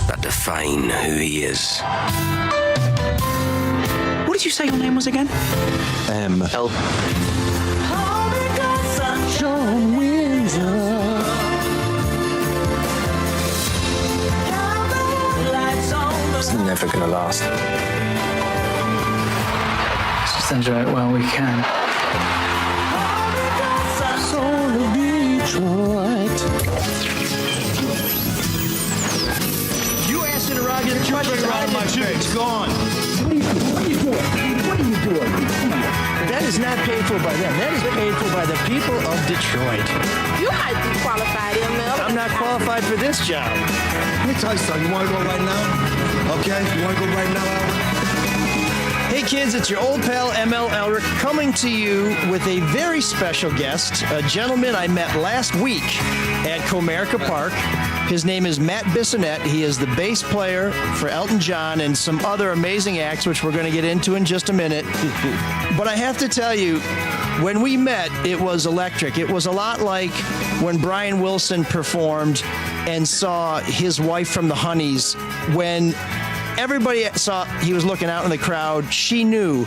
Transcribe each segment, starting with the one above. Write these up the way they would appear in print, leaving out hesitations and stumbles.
that define who he is. What did you say your name was again? L. John Windsor. It's never gonna last. Let's just enjoy it while we can. Soul of Detroit. You ass interrogator, around my face. It's gone. What are you doing? That is not paid for by them. That is paid for by the people of Detroit. You might be qualified, ML. I'm not qualified for this job. Let me tell you something. You want to go right now? Okay? You want to go right now, Albert? Hey kids, it's your old pal ML Elric coming to you with a very special guest, a gentleman I met last week at Comerica Park. His name is Matt Bissonette. He is the bass player for Elton John and some other amazing acts, which we're going to get into in just a minute. But I have to tell you, when we met, it was electric. It was a lot like when Brian Wilson performed and saw his wife from the Honeys. When everybody saw he was looking out in the crowd, she knew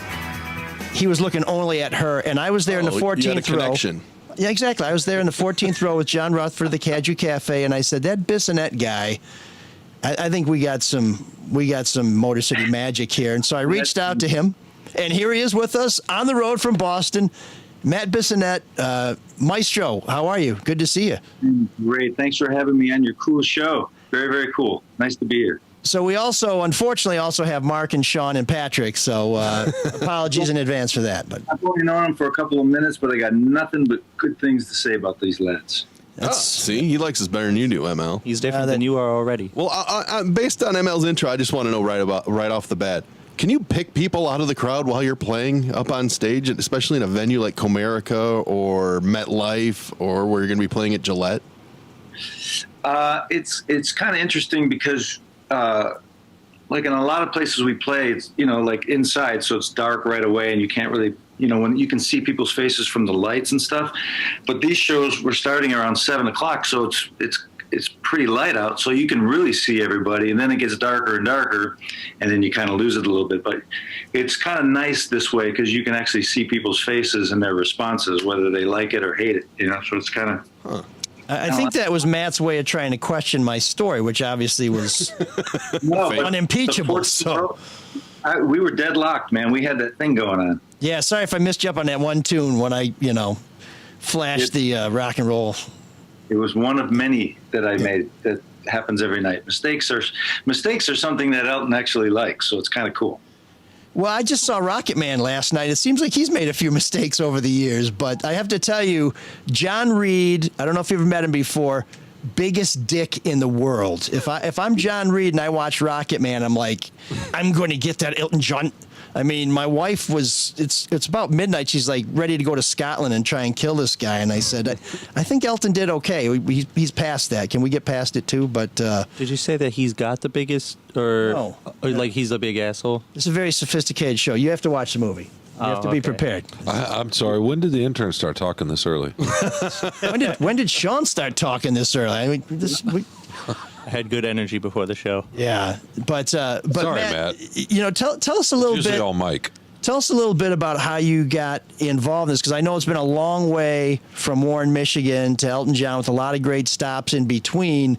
he was looking only at her. And I was there in the 14th you had a row. connection. Yeah, exactly. I was there in the 14th row with John Rutherford of the Caju Cafe, and I said, that Bissonette guy, I think we got some Motor City magic here. And so I reached out to him, and here he is with us on the road from Boston. Matt Bissonette, Maestro, how are you? Good to see you. Great. Thanks for having me on your cool show. Very, very cool. Nice to be here. So we unfortunately also have Mark and Sean and Patrick, so apologies in advance for that. But I've only known them for a couple of minutes, but I got nothing but good things to say about these lads. See, he likes us better than you do, ML. He's different than you are already. Well, based on ML's intro, I just want to know right off the bat. Can you pick people out of the crowd while you're playing up on stage, especially in a venue like Comerica or MetLife or where you're going to be playing at Gillette? It's kind of interesting because, like in a lot of places we play, it's, like inside, so it's dark right away and you can't really, when you can see people's faces from the lights and stuff. But these shows were starting around 7 o'clock, so it's pretty light out, so you can really see everybody, and then it gets darker and darker, and then you kind of lose it a little bit. But it's kind of nice this way because you can actually see people's faces and their responses, whether they like it or hate it, so it's kind of... Huh. I think that was Matt's way of trying to question my story, which obviously was unimpeachable. So we were deadlocked, man. We had that thing going on. Yeah, sorry if I missed you up on that one tune when I, flashed the rock and roll. It was one of many that I made that happens every night. Mistakes are something that Elton actually likes, so it's kind of cool. Well, I just saw Rocket Man last night. It seems like he's made a few mistakes over the years, but I have to tell you, John Reed, I don't know if you've ever met him before, biggest dick in the world. If I'm John Reed and I watch Rocket Man, I'm like, I'm going to get that Elton John. I mean, my wife it's about midnight. She's like ready to go to Scotland and try and kill this guy. And I said, I think Elton did okay. He's past that. Can we get past it too? But did you say that he's got the biggest, or like he's a big asshole? It's a very sophisticated show. You have to watch the movie. You have to be prepared. I'm sorry. When did the intern start talking this early? When did Sean start talking this early? I mean, I had good energy before the show. Yeah, but sorry, Matt. Tell us a little Usually bit. all Mike. Tell us a little bit about how you got involved in this, because I know it's been a long way from Warren, Michigan to Elton John with a lot of great stops in between.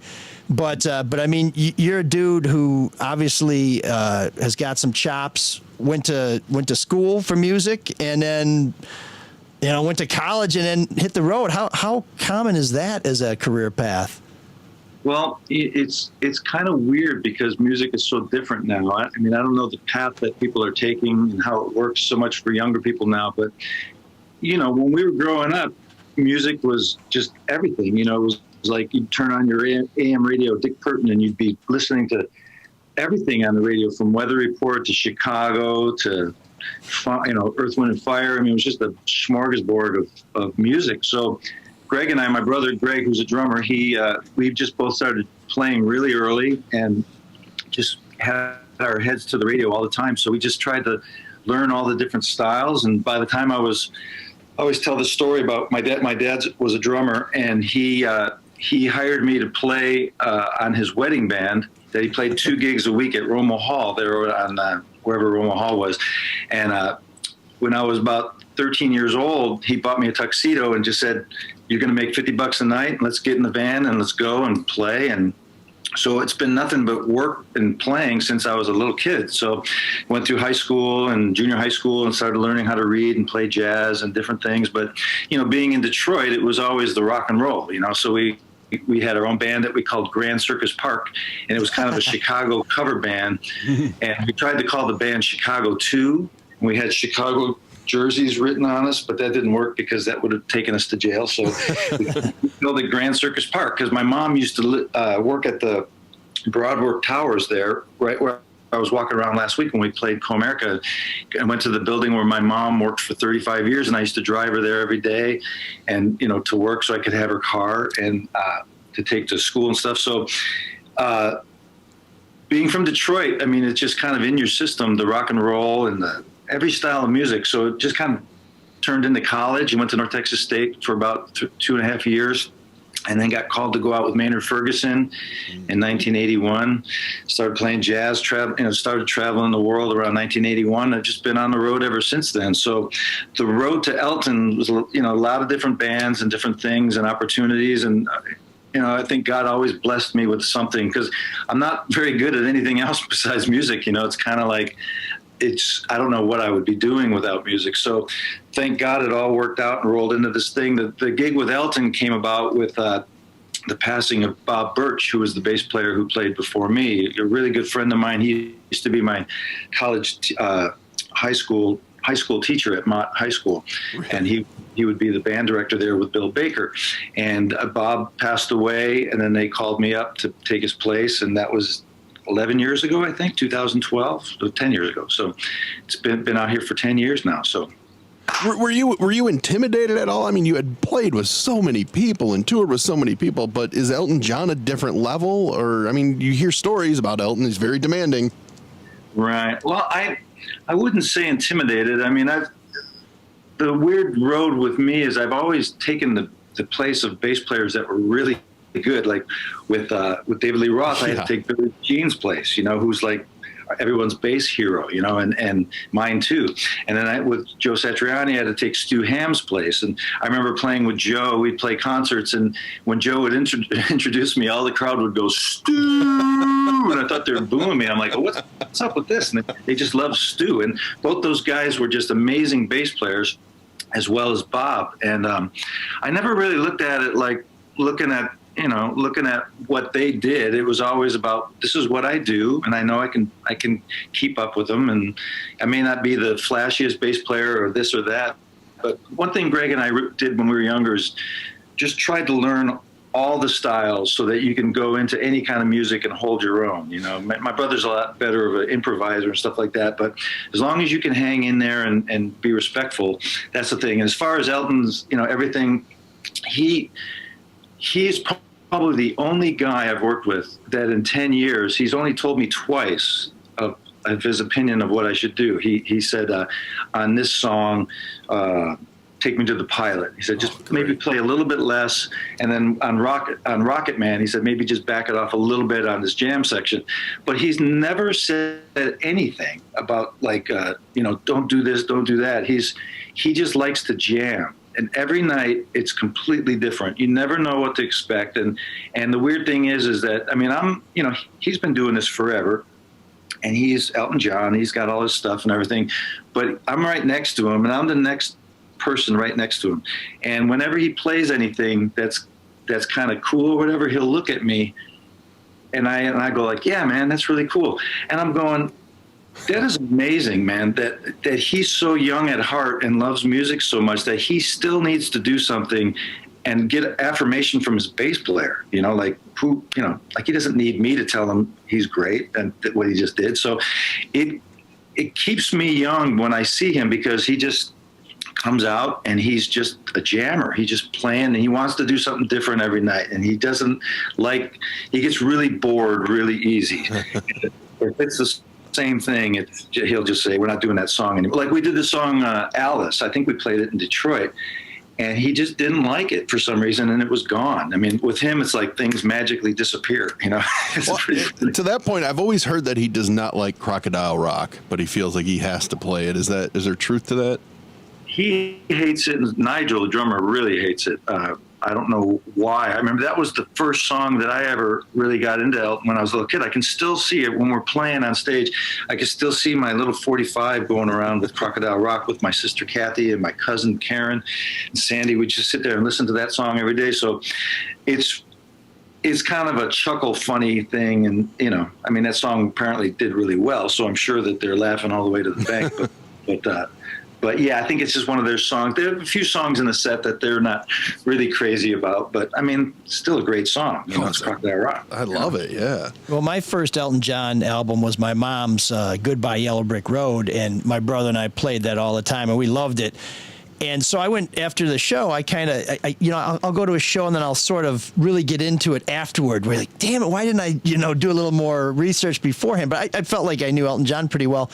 But I mean, you're a dude who obviously has got some chops. Went to school for music, and then went to college, and then hit the road. How common is that as a career path? Well, it's kind of weird because music is so different now. I mean, I don't know the path that people are taking and how it works so much for younger people now. But, when we were growing up, music was just everything. It was like you'd turn on your AM radio, Dick Burton, and you'd be listening to everything on the radio, from Weather Report to Chicago to, Earth, Wind, and Fire. I mean, it was just a smorgasbord of music. So Greg and I, my brother Greg, who's a drummer, we just both started playing really early and just had our heads to the radio all the time. So we just tried to learn all the different styles. And by the time I always tell the story about my dad. My dad was a drummer, and he hired me to play on his wedding band. that he played 2 gigs a week at Roma Hall there on wherever Roma Hall was. And when I was about 13 years old, he bought me a tuxedo and just said, "You're going to make $50 a night. Let's get in the van and let's go and play." And so it's been nothing but work and playing since I was a little kid. So went through high school and junior high school and started learning how to read and play jazz and different things. But, you know, being in Detroit, it was always the rock and roll, you know, so we had our own band that we called Grand Circus Park, and it was kind of a Chicago cover band. And we tried to call the band Chicago 2, and we had Chicago jerseys written on us, but that didn't work because that would have taken us to jail. So we built the Grand Circus Park because my mom used to work at the Broadwalk Towers there, right where I was walking around last week when we played Comerica. I went to the building where my mom worked for 35 years, and I used to drive her there every day, and you know, to work so I could have her car and to take to school and stuff. So being from Detroit, I mean, it's just kind of in your system, the rock and roll and every style of music. So it just kind of turned into college. I went to North Texas State for about 2.5 years. And then got called to go out with Maynard Ferguson in 1981. Started playing jazz, started traveling the world around 1981. I've just been on the road ever since then. So the road to Elton was, you know, a lot of different bands and different things and opportunities. And, you know, I think God always blessed me with something because I'm not very good at anything else besides music. You know, it's kind of like, I don't know what I would be doing without music. So thank God it all worked out and rolled into this thing. The gig with Elton came about with the passing of Bob Birch, who was the bass player who played before me, a really good friend of mine. He used to be my college, high school teacher at Mott High School. And he would be the band director there with Bill Baker. And Bob passed away, and then they called me up to take his place, and that was 11 years ago, I think, 2012, so 10 years ago. So it's been out here for 10 years now. So were you intimidated at all? I mean, you had played with so many people and toured with so many people, but is Elton John a different level? Or, I mean, you hear stories about Elton. He's very demanding. Right. Well, I wouldn't say intimidated. I mean, the weird road with me is I've always taken the place of bass players that were really good, like with David Lee Roth. I had to take Billy Jean's place, you know, who's like everyone's bass hero, you know, and mine too. And then with Joe Satriani, I had to take Stu Ham's place. And I remember playing with Joe. We'd play concerts, and when Joe would introduce me, all the crowd would go, "Stu!" And I thought they were booing me. I'm like, oh, what's up with this? And they just love Stu. And both those guys were just amazing bass players, as well as Bob. And I never really looked at it like looking at what they did. It was always about, this is what I do, and I know I can keep up with them. And I may not be the flashiest bass player or this or that, but one thing Greg and I did when we were younger is just tried to learn all the styles so that you can go into any kind of music and hold your own. You know, my brother's a lot better of an improviser and stuff like that, but as long as you can hang in there and be respectful, that's the thing. And as far as Elton's, you know, everything, he's probably the only guy I've worked with that in 10 years, he's only told me twice of his opinion of what I should do. He said, on this song, Take Me to the Pilot, he said, just maybe play a little bit less. And then on Rocket Man, he said, maybe just back it off a little bit on this jam section. But he's never said anything about like, you know, don't do this, don't do that. He just likes to jam. And every night it's completely different. You never know what to expect. And the weird thing is that, I mean, he's been doing this forever, and he's Elton John. He's got all his stuff and everything, but I'm right next to him, and I'm the next person right next to him. And whenever he plays anything that's kind of cool or whatever, he'll look at me, and I go like, yeah, man, that's really cool. And I'm going, that is amazing, man, that he's so young at heart and loves music so much that he still needs to do something and get affirmation from his bass player, you know, like he doesn't need me to tell him he's great and what he just did. So it keeps me young when I see him, because he just comes out and he's just a jammer. He's just playing, and he wants to do something different every night. And he gets really bored really easy. If it's the same thing, he'll just say, we're not doing that song anymore. Like we did the song Alice. I think we played it in Detroit. and he just didn't like it for some reason, and it was gone. I mean, with him, it's like things magically disappear. It's Well, pretty to that point, I've always heard that he does not like Crocodile Rock, but he feels like he has to play it. Is there truth to that? He hates it. And Nigel, the drummer, really hates it. I don't know why. I remember that was the first song that I ever really got into Elton when I was a little kid. I can still see it when we're playing on stage. I can still see my little 45 going around with Crocodile Rock with my sister Kathy and my cousin Karen and Sandy. We just sit there and listen to that song every day. So it's kind of a chuckle funny thing. And, I mean, that song apparently did really well. So I'm sure that they're laughing all the way to the bank. But yeah, I think it's just one of their songs. There are a few songs in the set that they're not really crazy about, but I mean, still a great song. It's Crocodile Rock. I love it. Yeah. Well, my first Elton John album was my mom's Goodbye Yellow Brick Road, and my brother and I played that all the time, and we loved it. And so I went after the show. I'll go to a show and then I'll sort of really get into it afterward. We're like, damn it, why didn't I, do a little more research beforehand? But I felt like I knew Elton John pretty well.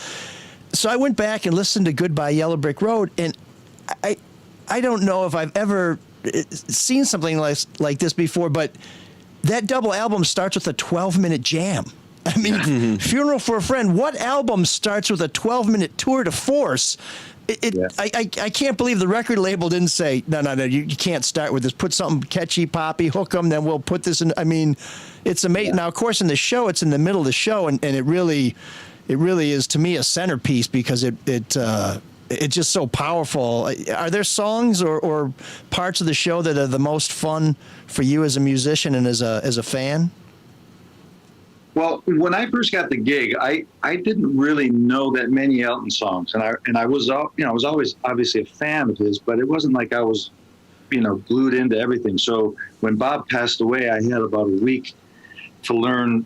So I went back and listened to Goodbye Yellow Brick Road, and I don't know if I've ever seen something like this before, but that double album starts with a 12-minute jam. I mean, Funeral for a Friend, what album starts with a 12-minute tour de force? I can't believe the record label didn't say, no, you can't start with this. Put something catchy, poppy, hook them, then we'll put this in. I mean, it's amazing. Yeah. Now, of course, in the show, it's in the middle of the show, and it really is, to me, a centerpiece because it's just so powerful. Are there songs or parts of the show that are the most fun for you as a musician and as a fan? Well, when I first got the gig, I didn't really know that many Elton songs, and I was always obviously a fan of his, but it wasn't like I was glued into everything. So when Bob passed away, I had about a week to learn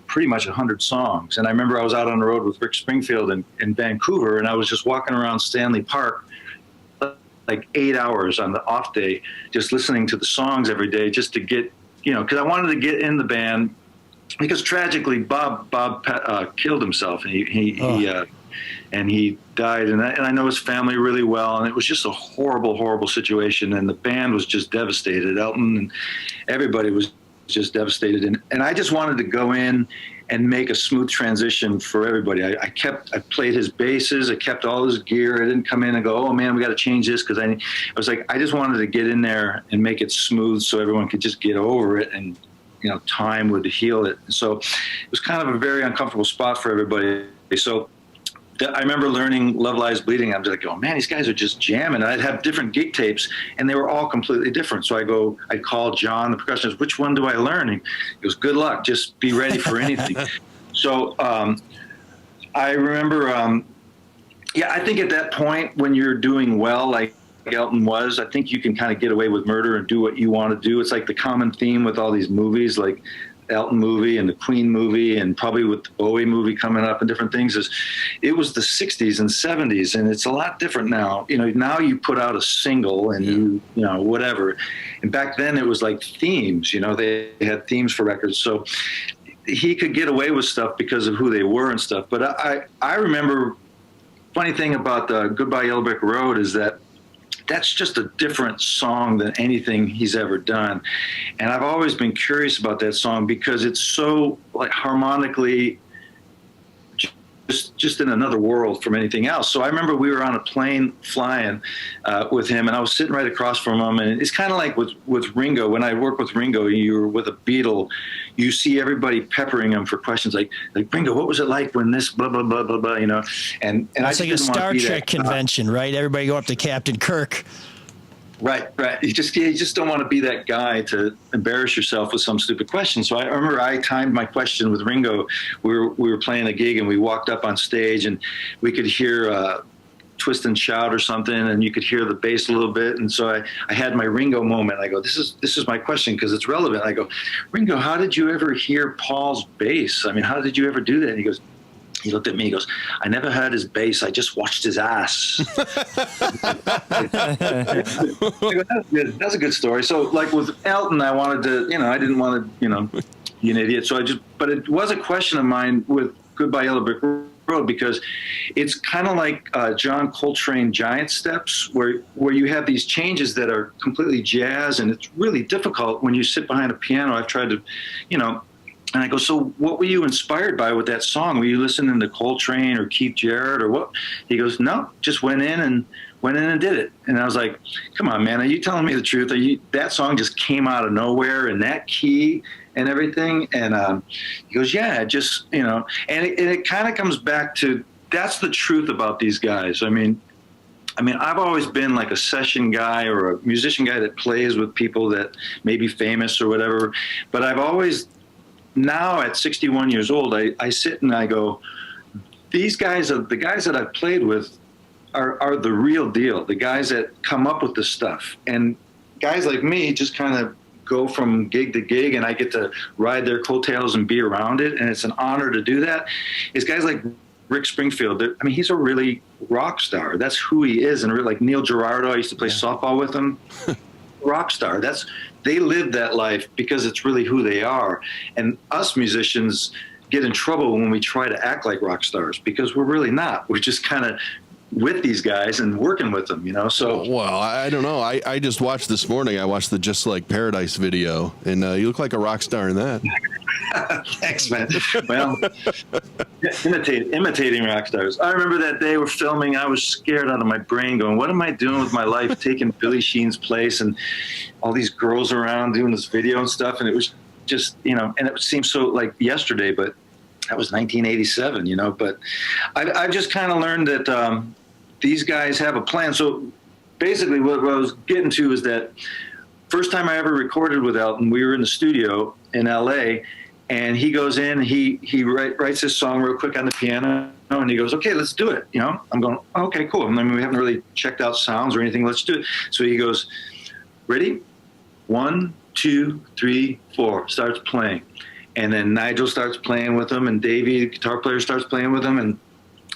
pretty much 100 songs. And I remember I was out on the road with Rick Springfield in Vancouver, and I was just walking around Stanley Park like 8 hours on the off day, just listening to the songs every day just to get, because I wanted to get in the band, because tragically Bob killed himself, and he died, and I know his family really well, and it was just a horrible, horrible situation, and the band was just devastated. Elton and everybody was just devastated, and I just wanted to go in and make a smooth transition for everybody. I played his basses, I kept all his gear. I didn't come in and go, oh man, we got to change this, because I was like, I just wanted to get in there and make it smooth so everyone could just get over it, and time would heal it. So it was kind of a very uncomfortable spot for everybody. So I remember learning Love Lies Bleeding. I was like, oh man, these guys are just jamming. I'd have different gig tapes, and they were all completely different. So I'd call John, the percussionist, which one do I learn? And he goes, good luck, just be ready for anything. So I remember, I think at that point when you're doing well, like Elton was, I think you can kind of get away with murder and do what you want to do. It's like the common theme with all these movies, like Elton movie and the Queen movie, and probably with the Bowie movie coming up and different things, is it was the 60s and 70s, and it's a lot different now. Now you put out a single and you whatever. And back then it was like themes, they had themes for records. So he could get away with stuff because of who they were and stuff. But I remember, funny thing about the Goodbye Yellow Brick Road is that's just a different song than anything he's ever done. And I've always been curious about that song because it's so like harmonically just in another world from anything else. So I remember we were on a plane flying with him, and I was sitting right across from him. And it's kind of like with Ringo. When I work with Ringo, you're with a Beatle, you see everybody peppering him for questions like Ringo, what was it like when this blah, blah, blah, blah, blah, And it's like a Star Trek convention, right? Everybody go up to Captain Kirk. Right. You just don't want to be that guy to embarrass yourself with some stupid question. So I remember I timed my question with Ringo. We were playing a gig, and we walked up on stage, and we could hear Twist and Shout or something, and you could hear the bass a little bit. And so I had my Ringo moment. I go, this is my question because it's relevant. I go, Ringo, how did you ever hear Paul's bass? I mean, how did you ever do that? And he looked at me, he goes, I never heard his bass, I just watched his ass. That's a good story. So like with Elton, I wanted to, I didn't want to, be an idiot. So but it was a question of mine with Goodbye Yellow Brick Road, road because it's kind of like John Coltrane Giant Steps, where you have these changes that are completely jazz, and it's really difficult when you sit behind a piano. I've tried to, you know, and I go, so what were you inspired by with that song? Were you listening to Coltrane or Keith Jarrett or what? He goes, no, just went in and did it. And I was like, come on, man, are you telling me the truth? That song just came out of nowhere in that key and everything? And he goes, yeah, just, you know, and it kind of comes back to, that's the truth about these guys. I mean, I've always been like a session guy or a musician guy that plays with people that may be famous or whatever. But I've always, now at 61 years old, I sit and I go, these guys are the guys that I've played with are the real deal, the guys that come up with the stuff. And guys like me just kind of go from gig to gig, and I get to ride their coattails and be around it, and it's an honor to do that. It's guys like Rick Springfield. I mean, he's a really rock star. That's who he is. And like Neil Girardo, I used to play softball with him. Rock star. They live that life because it's really who they are. And us musicians get in trouble when we try to act like rock stars because we're really not. We're just kind of with these guys and working with them, you know. So well, I don't know. I just watched this morning. I watched the Just Like Paradise video, and you look like a rock star in that. Thanks, man. Well, imitating rock stars. I remember that day we're filming. I was scared out of my brain, going, "What am I doing with my life?" Taking Billie Sheen's place, and all these girls around doing this video and stuff. And it was just, you know, and it seemed so like yesterday, but that was 1987, you know. But I've just kind of learned that these guys have a plan. So basically, what I was getting to is that first time I ever recorded with Elton, we were in the studio in L.A. And he goes in, he writes this song real quick on the piano, and he goes, okay, let's do it. You know, I'm going, okay, cool. I mean, we haven't really checked out sounds or anything. Let's do it. So he goes, ready? 1, 2, 3, 4. Starts playing. And then Nigel starts playing with him, and Davey, the guitar player, starts playing with him, and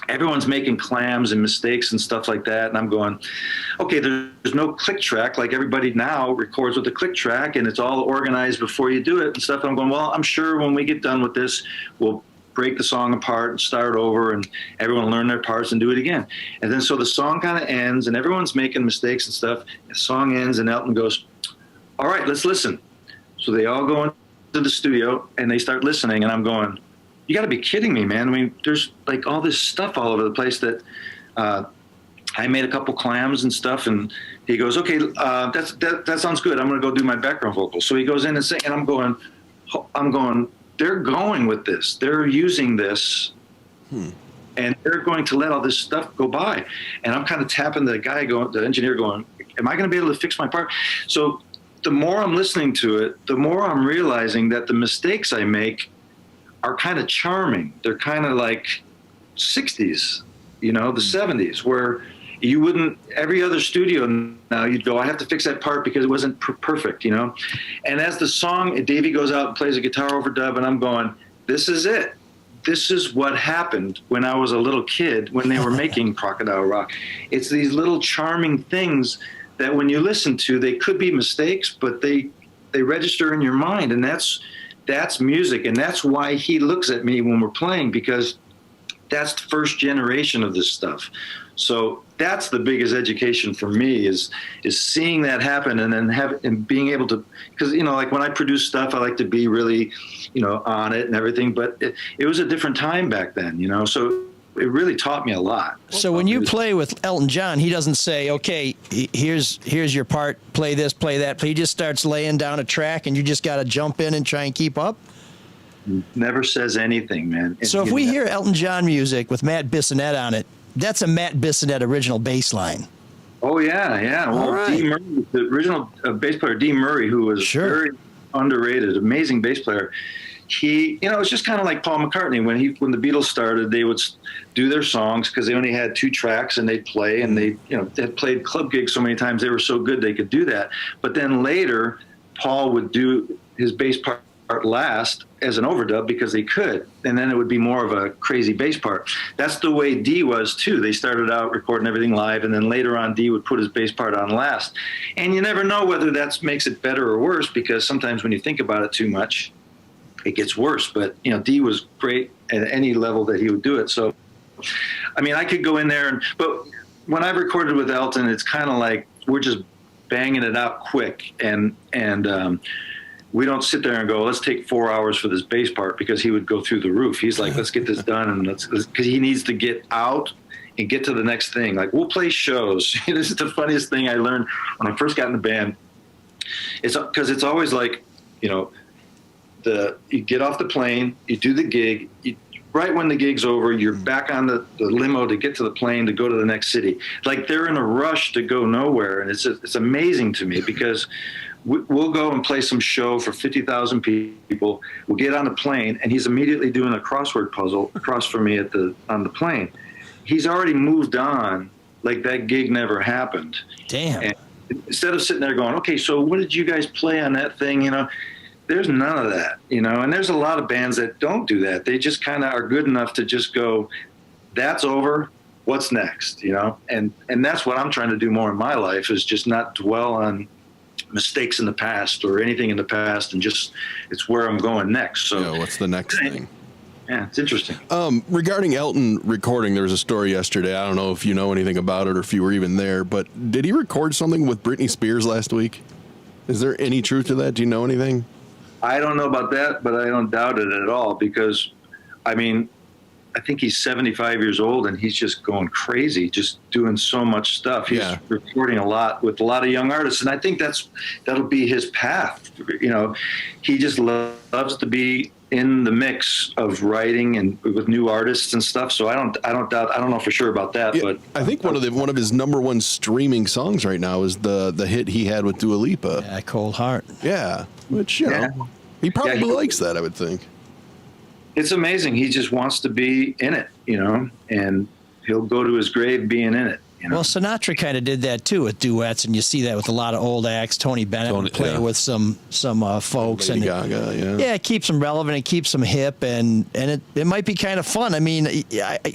everyone's making clams and mistakes and stuff like that. And I'm going, okay, there's no click track. Like everybody now records with a click track, and it's all organized before you do it and stuff. And I'm going, well, I'm sure when we get done with this, we'll break the song apart and start over, and everyone will learn their parts and do it again. And then so the song kind of ends, and everyone's making mistakes and stuff. The song ends, and Elton goes, all right, let's listen. So they all go into the studio, and they start listening, and I'm going, you got to be kidding me, man. I mean, there's like all this stuff all over the place that I made a couple clams and stuff. And he goes, okay, that sounds good. I'm going to go do my background vocals. So he goes in and sings, and I'm going, they're going with this. They're using this. And they're going to let all this stuff go by. And I'm kind of tapping the engineer going, am I going to be able to fix my part? So the more I'm listening to it, the more I'm realizing that the mistakes I make are kind of charming. They're kind of like 60s, you know, the 70s, where you wouldn't, every other studio now you'd go, I have to fix that part because it wasn't perfect, you know? And as the song, Davey goes out and plays a guitar overdub, and I'm going, this is it. This is what happened when I was a little kid, when they were making Crocodile Rock. It's these little charming things that when you listen to, they could be mistakes, but they register in your mind, and that's music. And that's why he looks at me when we're playing, because that's the first generation of this stuff. So that's the biggest education for me is seeing that happen, and then being able to, because, you know, like when I produce stuff, I like to be really, you know, on it and everything, but it was a different time back then, you know, so it really taught me a lot. So when you play with Elton John, he doesn't say, okay, here's your part, play this, play that. He just starts laying down a track, and you just got to jump in and try and keep up? Never says anything, man. So if we hear Elton John music with Matt Bissonette on it, that's a Matt Bissonette original bass line. Oh, yeah. Well, right. Dee Murray, the original bass player, Dee Murray, who was very underrated, amazing bass player. He, you know, it's just kind of like Paul McCartney. When the Beatles started, they would do their songs because they only had 2 tracks, and they'd play, and they had played club gigs so many times, they were so good they could do that. But then later, Paul would do his bass part last as an overdub because they could, and then it would be more of a crazy bass part. That's the way Dee was too. They started out recording everything live, and then later on Dee would put his bass part on last. And you never know whether that makes it better or worse, because sometimes when you think about it too much, it gets worse. But, you know, Dee was great at any level that he would do it. So I mean, I could go in there, but when I've recorded with Elton, it's kind of like we're just banging it out quick, and we don't sit there and go, let's take 4 hours for this bass part, because he would go through the roof. He's like, let's get this done, and because he needs to get out and get to the next thing. Like, we'll play shows. This is the funniest thing I learned when I first got in the band. It's because it's always like, you know, you get off the plane, you do the gig, right when the gig's over, you're back on the limo to get to the plane to go to the next city. Like, they're in a rush to go nowhere, and it's amazing to me, because we'll go and play some show for 50,000 people. We'll get on the plane, and he's immediately doing a crossword puzzle across from me on the plane. He's already moved on, like that gig never happened. Damn. And instead of sitting there going, okay, so what did you guys play on that thing? You know, there's none of that, you know, and there's a lot of bands that don't do that. They just kind of are good enough to just go, that's over, what's next, you know? And that's what I'm trying to do more in my life, is just not dwell on mistakes in the past or anything in the past, and just, it's where I'm going next. So yeah, what's the next thing? Yeah, it's interesting. Regarding Elton recording, there was a story yesterday. I don't know if you know anything about it or if you were even there, but did he record something with Britney Spears last week? Is there any truth to that? Do you know anything? I don't know about that, but I don't doubt it at all, because, I mean, I think he's 75 years old, and he's just going crazy, just doing so much stuff. He's recording a lot with a lot of young artists, and I think that'll be his path. You know, he just loves to be in the mix of writing and with new artists and stuff. So I don't doubt. I don't know for sure about that, but I think one of his number one streaming songs right now is the hit he had with Dua Lipa. Yeah, Cold Heart. Yeah, which you know, he probably likes that, I would think. It's amazing. He just wants to be in it, you know, and he'll go to his grave being in it. You know? Well, Sinatra kind of did that too with duets, and you see that with a lot of old acts. Tony Bennett would play with some folks, Lady and Gaga, it keeps them relevant, it keeps them hip, and it might be kind of fun. I mean,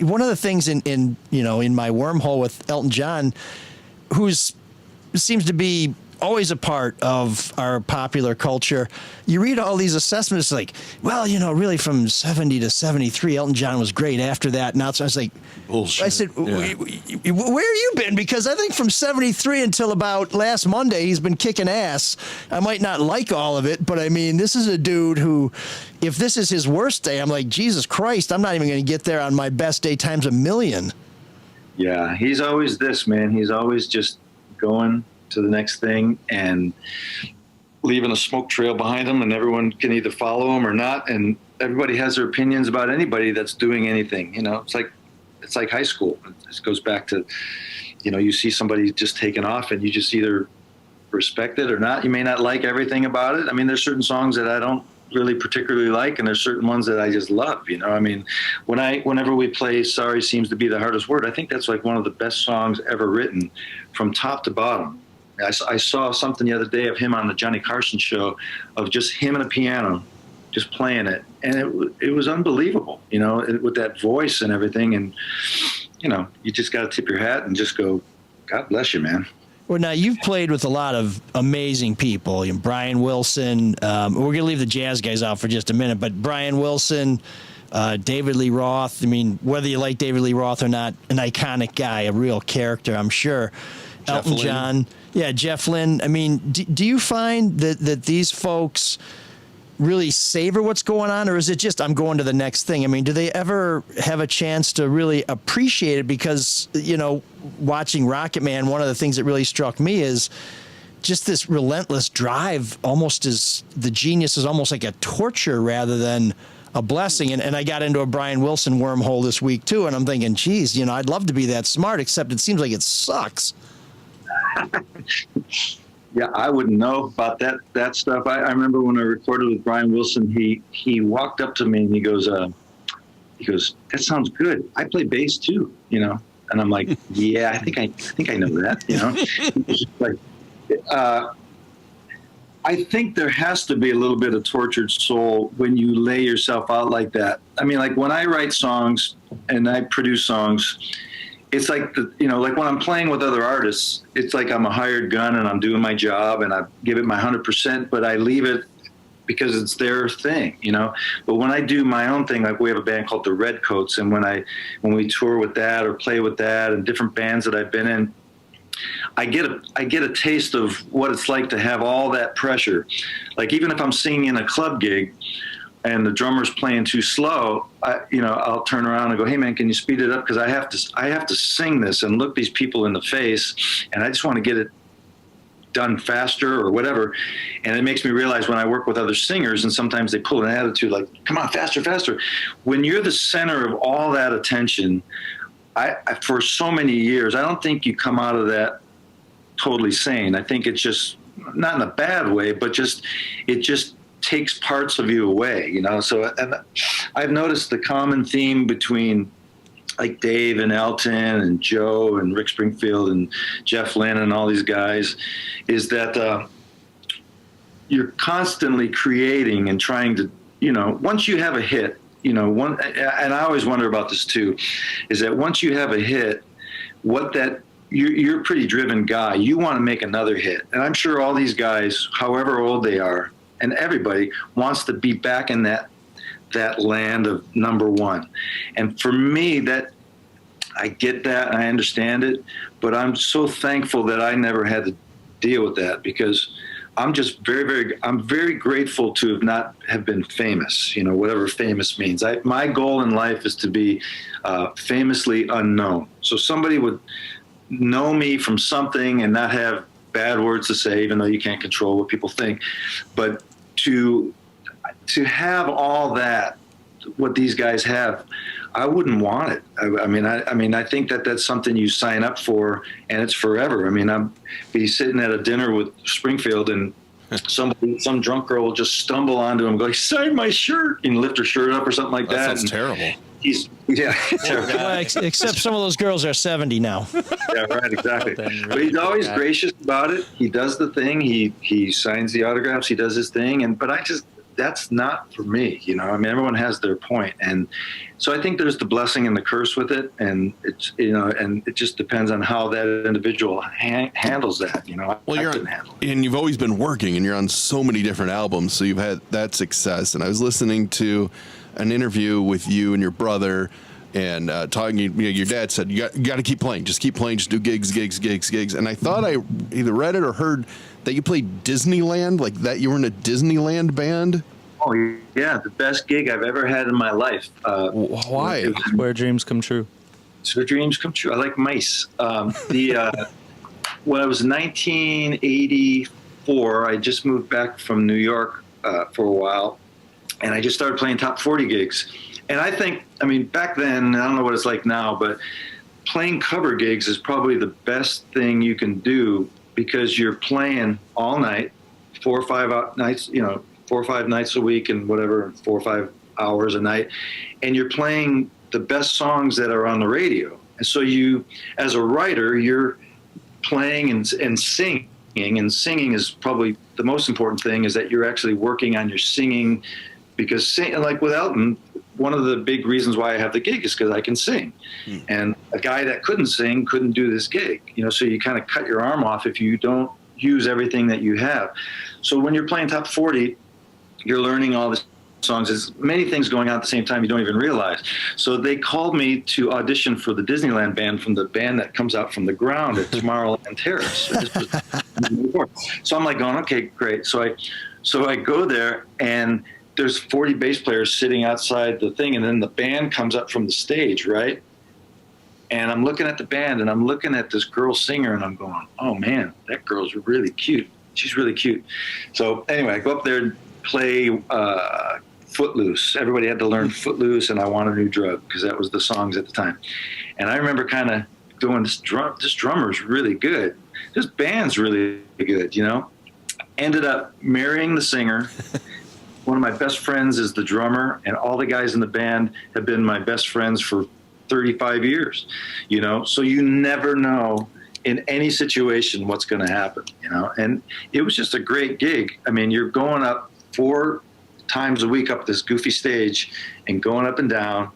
one of the things in my wormhole with Elton John, seems to be always a part of our popular culture. You read all these assessments like, well, you know, really from 70 to 73, Elton John was great. After that, now I was like, bullshit. I said, where have you been? Because I think from 73 until about last Monday, he's been kicking ass. I might not like all of it, but I mean, this is a dude who, if this is his worst day, I'm like, Jesus Christ, I'm not even going to get there on my best day times a million. Yeah, he's always this, man. He's always just going to the next thing and leaving a smoke trail behind him, and everyone can either follow him or not, and everybody has their opinions about anybody that's doing anything. You know, it's like high school. It goes back to, you know, you see somebody just taking off, and you just either respect it or not. You may not like everything about it. I mean, there's certain songs that I don't really particularly like, and there's certain ones that I just love, you know. I mean, whenever we play Sorry Seems to Be the Hardest Word, I think that's like one of the best songs ever written from top to bottom. I saw something the other day of him on the Johnny Carson show, of just him and a piano just playing it, and it was unbelievable, you know, with that voice and everything. And you know, you just got to tip your hat and just go, God bless you, man. Well, now you've played with a lot of amazing people. You know, Brian Wilson. We're going to leave the jazz guys out for just a minute, but Brian Wilson, David Lee Roth. I mean, whether you like David Lee Roth or not, an iconic guy, a real character, I'm sure. Elton John. Yeah, Jeff Lynne. I mean, do you find that these folks really savor what's going on, or is it just, I'm going to the next thing? I mean, do they ever have a chance to really appreciate it? Because, you know, watching Rocket Man, one of the things that really struck me is just this relentless drive, almost as the genius is almost like a torture rather than a blessing. And I got into a Brian Wilson wormhole this week too, and I'm thinking, geez, you know, I'd love to be that smart, except it seems like it sucks. Yeah, I wouldn't know about that stuff. I remember when I recorded with Brian Wilson, he walked up to me and he goes, that sounds good. I play bass too, you know. And I'm like, yeah, I think I know that, you know. Like, I think there has to be a little bit of tortured soul when you lay yourself out like that. I mean, like when I write songs and I produce songs, it's like, like when I'm playing with other artists, it's like I'm a hired gun and I'm doing my job and I give it my 100%, but I leave it because it's their thing, you know. But when I do my own thing, like we have a band called the Redcoats, and when we tour with that or play with that and different bands that I've been in, I get a taste of what it's like to have all that pressure. Like even if I'm singing in a club gig and the drummer's playing too slow, I'll turn around and go, "Hey man, can you speed it up? Because I have to sing this and look these people in the face, and I just want to get it done faster or whatever." And it makes me realize when I work with other singers, and sometimes they pull an attitude like, "Come on, faster, faster." When you're the center of all that attention, I for so many years, I don't think you come out of that totally sane. I think it's just not in a bad way, but it just takes parts of you away, you know? So, and I've noticed the common theme between like Dave and Elton and Joe and Rick Springfield and Jeff Lynne and all these guys is that you're constantly creating and trying to, once you have a hit, and I always wonder about this too, is that once you have a hit, you're a pretty driven guy. You want to make another hit. And I'm sure all these guys, however old they are, and everybody wants to be back in that land of number one. And for me, that I get that and I understand it, but I'm so thankful that I never had to deal with that, because I'm just I'm very grateful to not have been famous, whatever famous means. My goal in life is to be famously unknown. So somebody would know me from something and not have bad words to say, even though you can't control what people think. But to have all that, what these guys have, I wouldn't want it. I mean, I think that that's something you sign up for, and it's forever. I mean, I'm be sitting at a dinner with Springfield, and some drunk girl will just stumble onto him, and go, "Sign my shirt," and lift her shirt up or something like that. Sounds terrible. Well, except some of those girls are 70 now. Yeah, right, exactly. But he's always gracious about it. He does the thing. He signs the autographs. He does his thing. But that's not for me. I mean, everyone has their point. And so I think there's the blessing and the curse with it. And it's, and it just depends on how that individual handles that. Well, and you've always been working, and you're on so many different albums. So you've had that success. And I was listening to an interview with you and your brother, and talking. Your dad said you got to keep playing, just keep playing, just do gigs. And I thought I either read it or heard that you played Disneyland, like that you were in a Disneyland band. Oh yeah, the best gig I've ever had in my life. Why? Where dreams come true. It's where dreams come true. I like mice. When I was 1984, I just moved back from New York for a while. And I just started playing top 40 gigs. And I think, back then, I don't know what it's like now, but playing cover gigs is probably the best thing you can do, because you're playing all night, 4 or 5 nights, 4 or 5 nights a week and whatever, 4 or 5 hours a night. And you're playing the best songs that are on the radio. And so you, as a writer, you're playing and singing. And singing is probably the most important thing, is that you're actually working on your singing. Because like with Elton, one of the big reasons why I have the gig is because I can sing. And a guy that couldn't sing couldn't do this gig. So you kind of cut your arm off if you don't use everything that you have. So when you're playing top 40, you're learning all the songs. There's many things going on at the same time you don't even realize. So they called me to audition for the Disneyland band, from the band that comes out from the ground at Tomorrowland Terrace. So I'm like going, okay, great. So I go there, and there's 40 bass players sitting outside the thing, and then the band comes up from the stage, right? And I'm looking at the band, and I'm looking at this girl singer, and I'm going, oh man, that girl's really cute. She's really cute. So anyway, I go up there and play Footloose. Everybody had to learn Footloose and I Want a New Drug, because that was the songs at the time. And I remember kind of going, this drummer's really good. This band's really good, Ended up marrying the singer. One of my best friends is the drummer, and all the guys in the band have been my best friends for 35 years, so you never know in any situation what's going to happen, and it was just a great gig. You're going up 4 times a week up this goofy stage and going up and down,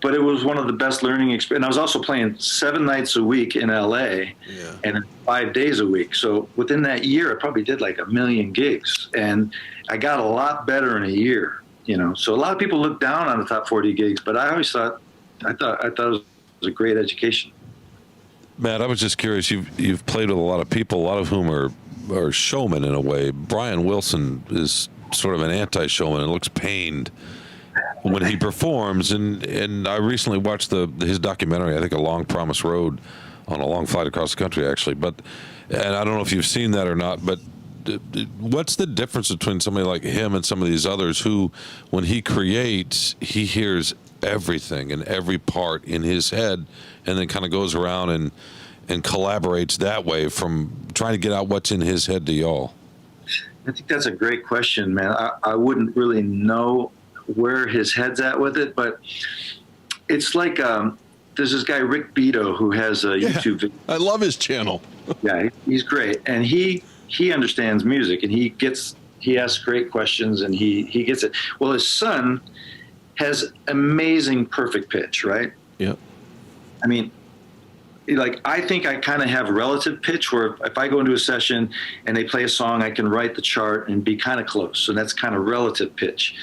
but it was one of the best learning experiences. And I was also playing 7 nights a week in LA and 5 days a week. So within that year, I probably did like 1 million gigs, and I got a lot better in a year, you know? So a lot of people look down on the top 40 gigs, but I always thought it was a great education. Matt, I was just curious. You've played with a lot of people, a lot of whom are showmen in a way. Brian Wilson is sort of an anti-showman and looks pained when he performs. And I recently watched his documentary, I think, A Long Promised Road, on a long flight across the country, actually. And I don't know if you've seen that or not, but what's the difference between somebody like him and some of these others who, when he creates, he hears everything and every part in his head, and then kind of goes around and collaborates that way, from trying to get out what's in his head to y'all? I think that's a great question, man. I wouldn't really know where his head's at with it, but it's like there's this guy Rick Beato who has a YouTube video. I love his channel. Yeah, he's great, and he understands music, and he asks great questions, and he gets it. Well, his son has amazing perfect pitch, right? Yeah. I mean, like, I think I kind of have relative pitch, where if I go into a session and they play a song, I can write the chart and be kind of close. So that's kind of relative pitch.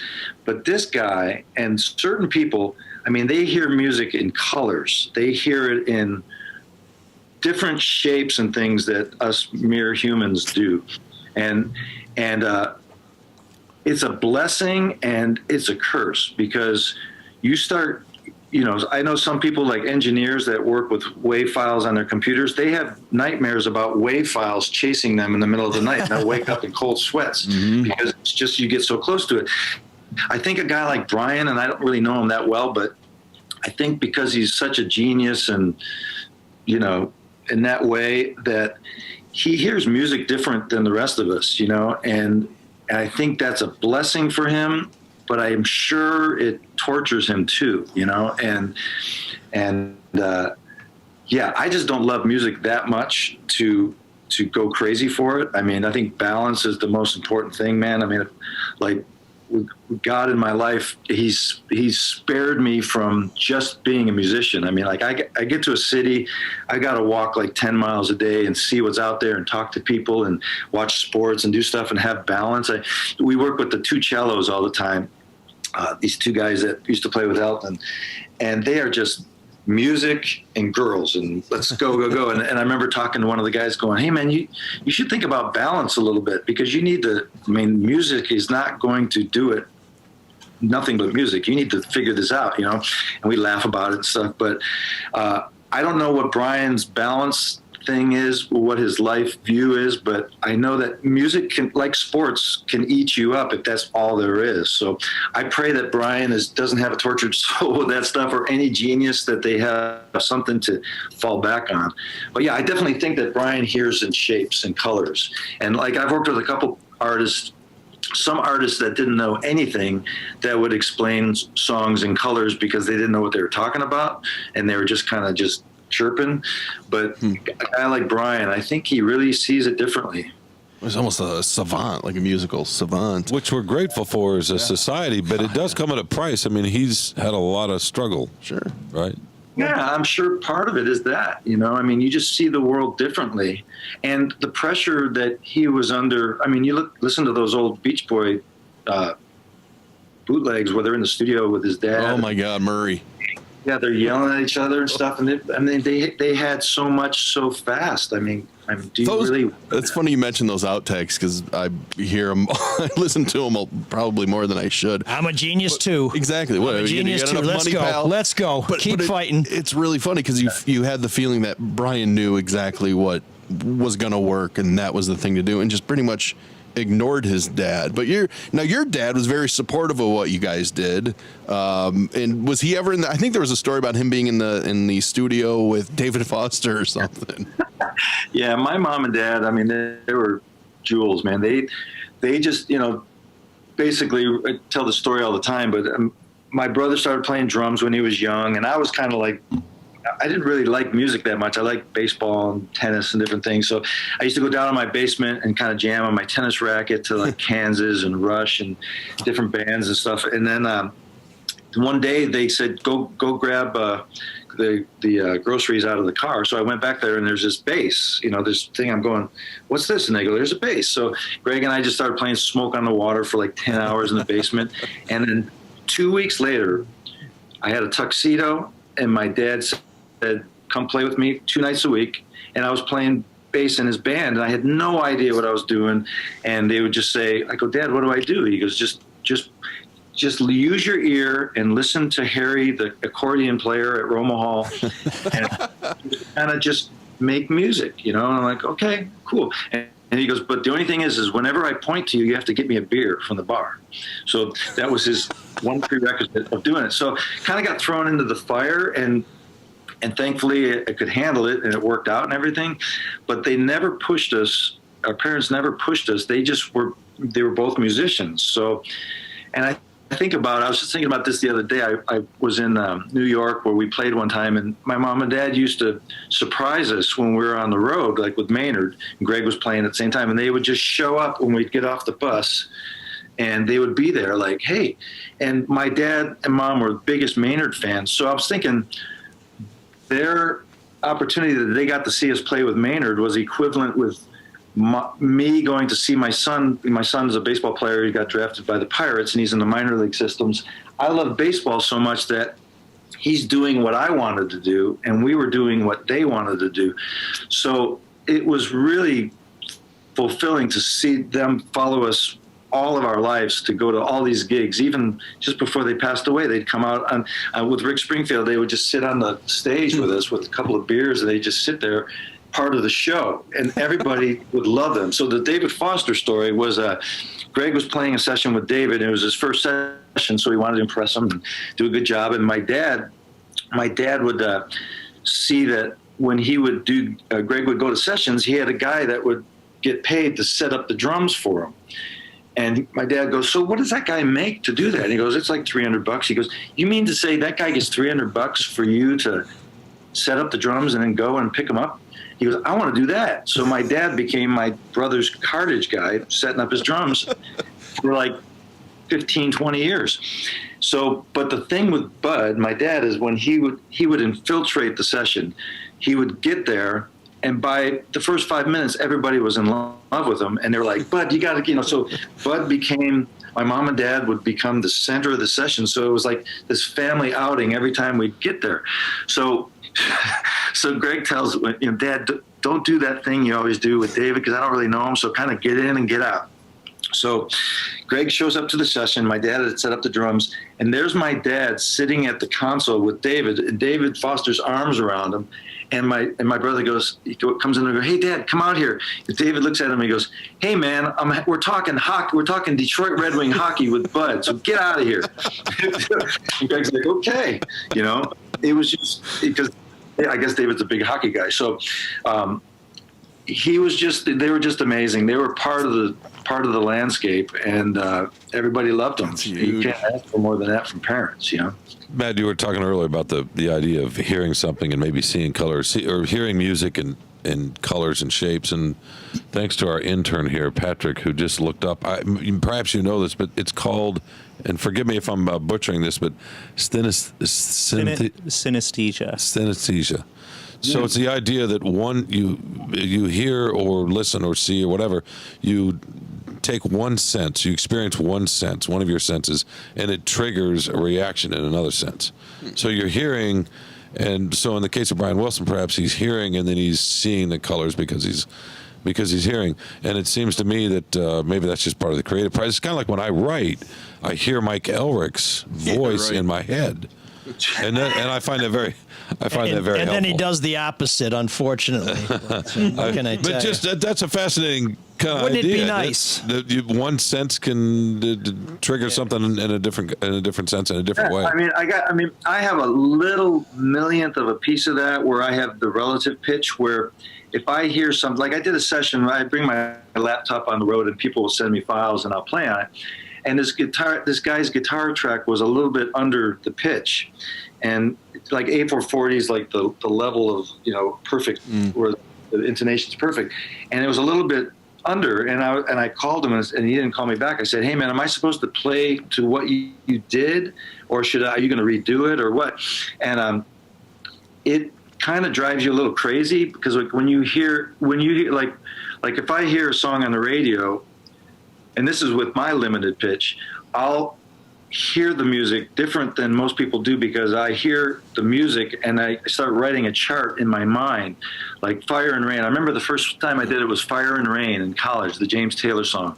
But this guy and certain people, I mean, they hear music in colors. They hear it in different shapes and things that us mere humans do. And it's a blessing and it's a curse, because you start, you know, I know some people, like engineers that work with WAV files on their computers, they have nightmares about WAV files chasing them in the middle of the night, and they'll wake up in cold sweats because it's just, you get so close to it. I think a guy like Brian, and I don't really know him that well, but I think because he's such a genius and, you know, in that way, that he hears music different than the rest of us, you know, and I think that's a blessing for him, but I am sure it tortures him too, you know, and yeah, I just don't love music that much to go crazy for it. I mean, I think balance is the most important thing, man. I mean, like, with God in my life, he's spared me from just being a musician. I mean, like, I get to a city, I got to walk like 10 miles a day and see what's out there and talk to people and watch sports and do stuff and have balance. We work with the 2 cellos all the time. These 2 guys that used to play with Elton, and they are just music and girls and let's go. And I remember talking to one of the guys going, hey man, you should think about balance a little bit, because you need to, I mean, music is not going to do it, nothing but music. You need to figure this out, you know? And we laugh about it and stuff, but I don't know what Brian's balance thing is, what his life view is, but I know that music can, like sports, can eat you up if that's all there is. So I pray that Brian doesn't have a tortured soul with that stuff, or any genius, that they have something to fall back on. But yeah, I definitely think that Brian hears in shapes and colors. And like, I've worked with a couple artists, some artists that didn't know anything, that would explain songs in colors because they didn't know what they were talking about, and they were just kind of just chirping. But a guy like Brian, I think he really sees it differently. He's almost a savant, like a musical savant, which we're grateful for as a society, but it does come at a price. I mean, he's had a lot of struggle. Sure. Right? Yeah, I'm sure part of it is that, you know, I mean, you just see the world differently, and the pressure that he was under. I mean, you listen to those old Beach Boy bootlegs where they're in the studio with his dad. Oh my God, Murray. Yeah, they're yelling at each other and stuff, and they had so much so fast. I mean, do you really? It's funny you mentioned those outtakes, because I hear them, I listen to them probably more than I should. I'm a genius too. Exactly. I'm a genius too. Let's go. Pal? Let's go. Keep fighting. It's really funny because you had the feeling that Brian knew exactly what was going to work, and that was the thing to do, and just pretty much ignored his dad. But your dad was very supportive of what you guys did. And was he ever in I think there was a story about him being in the studio with David Foster or something. Yeah, my mom and dad, I mean, they were jewels, man. They just, you know, basically, I tell the story all the time, but my brother started playing drums when he was young, and I was kind of like, I didn't really like music that much. I liked baseball and tennis and different things. So I used to go down in my basement and kind of jam on my tennis racket to like Kansas and Rush and different bands and stuff. And then one day they said, go grab the groceries out of the car. So I went back there, and there's this bass, this thing. I'm going, what's this? And they go, there's a bass. So Greg and I just started playing Smoke on the Water for like 10 hours in the basement. And then 2 weeks later, I had a tuxedo, and my dad said, come play with me 2 nights a week. And I was playing bass in his band, and I had no idea what I was doing. And they would just say, I go, Dad, what do I do? He goes, just use your ear and listen to Harry, the accordion player at Roma Hall, and kind of just make music, And I'm like, okay, cool. And he goes, but the only thing is whenever I point to you, you have to get me a beer from the bar. So that was his one prerequisite of doing it. So kind of got thrown into the fire, and thankfully I could handle it, and it worked out and everything. But they never pushed us. Our parents never pushed us. They were both musicians. So, and I was just thinking about this the other day. I was in New York where we played one time, and my mom and dad used to surprise us when we were on the road, like with Maynard, and Greg was playing at the same time, and they would just show up when we'd get off the bus, and they would be there like, hey. And my dad and mom were the biggest Maynard fans. So I was thinking their opportunity that they got to see us play with Maynard was equivalent with me going to see my son. My son is a baseball player. He got drafted by the Pirates, and he's in the minor league systems. I love baseball so much that he's doing what I wanted to do, and we were doing what they wanted to do. So it was really fulfilling to see them follow us all of our lives, to go to all these gigs. Even just before they passed away, they'd come out with Rick Springfield. They would just sit on the stage with us with a couple of beers, and they'd just sit there, part of the show, and everybody would love them. So the David Foster story was Greg was playing a session with David, and it was his first session, so he wanted to impress him and do a good job. And my dad would see that when he would do, Greg would go to sessions, he had a guy that would get paid to set up the drums for him. And my dad goes, so what does that guy make to do that? And he goes, it's like $300. He goes, you mean to say that guy gets $300 for you to set up the drums and then go and pick them up? He goes, I want to do that. So my dad became my brother's cartage guy, setting up his drums for like 15, 20 years. So, but the thing with Bud, my dad, is when he would infiltrate the session, he would get there, and by the first 5 minutes, everybody was in love with him. And they were like, Bud, you got to, so Bud became, my mom and dad would become the center of the session. So it was like this family outing every time we'd get there. So Greg tells, Dad, don't do that thing you always do with David, because I don't really know him. So kind of get in and get out. So Greg shows up to the session. My dad had set up the drums, and there's my dad sitting at the console with David, and David Foster's arms around him. And my brother comes in and goes, hey, Dad, come out here. And David looks at him and he goes, hey, man, we're talking hockey. We're talking Detroit Red Wing hockey with Bud, so get out of here. And Greg's like, okay. It was just because I guess David's a big hockey guy. So they were just amazing. They were part of the landscape, and everybody loved them. You can't ask for more than that from parents, Matt, you were talking earlier about the idea of hearing something and maybe seeing colors, or hearing music in colors and shapes. And thanks to our intern here, Patrick, who just looked up, perhaps you know this, but it's called, and forgive me if I'm butchering this, but synesthesia. Synesthesia. So it's the idea that you hear or listen or see or whatever, you take one sense, you experience one sense, one of your senses, and it triggers a reaction in another sense. So you're hearing, and so in the case of Brian Wilson, perhaps he's hearing and then he's seeing the colors because he's hearing. And it seems to me that maybe that's just part of the creative process. It's kind of like when I write, I hear Mike Elrich's voice in my head, and I find that very. very helpful. And then he does the opposite, unfortunately. That's a fascinating kind of Wouldn't idea. Wouldn't it be nice? That one sense can trigger something in a different sense, in a different way. I have a little millionth of a piece of that where I have the relative pitch, where if I hear something, like I did a session, I bring my laptop on the road and people will send me files and I'll play on it. And this guy's guitar track was a little bit under the pitch. And like A440 is like the level of, perfect, where the intonation's perfect. And it was a little bit under, and I called him, and he didn't call me back. I said, "Hey man, am I supposed to play to what you did, or are you going to redo it, or what?" And it kind of drives you a little crazy, because like when you hear like if I hear a song on the radio, and this is with my limited pitch, I'll hear the music different than most people do, because I hear the music and I start writing a chart in my mind, like Fire and Rain. I remember the first time I did it was Fire and Rain in college, the James Taylor song.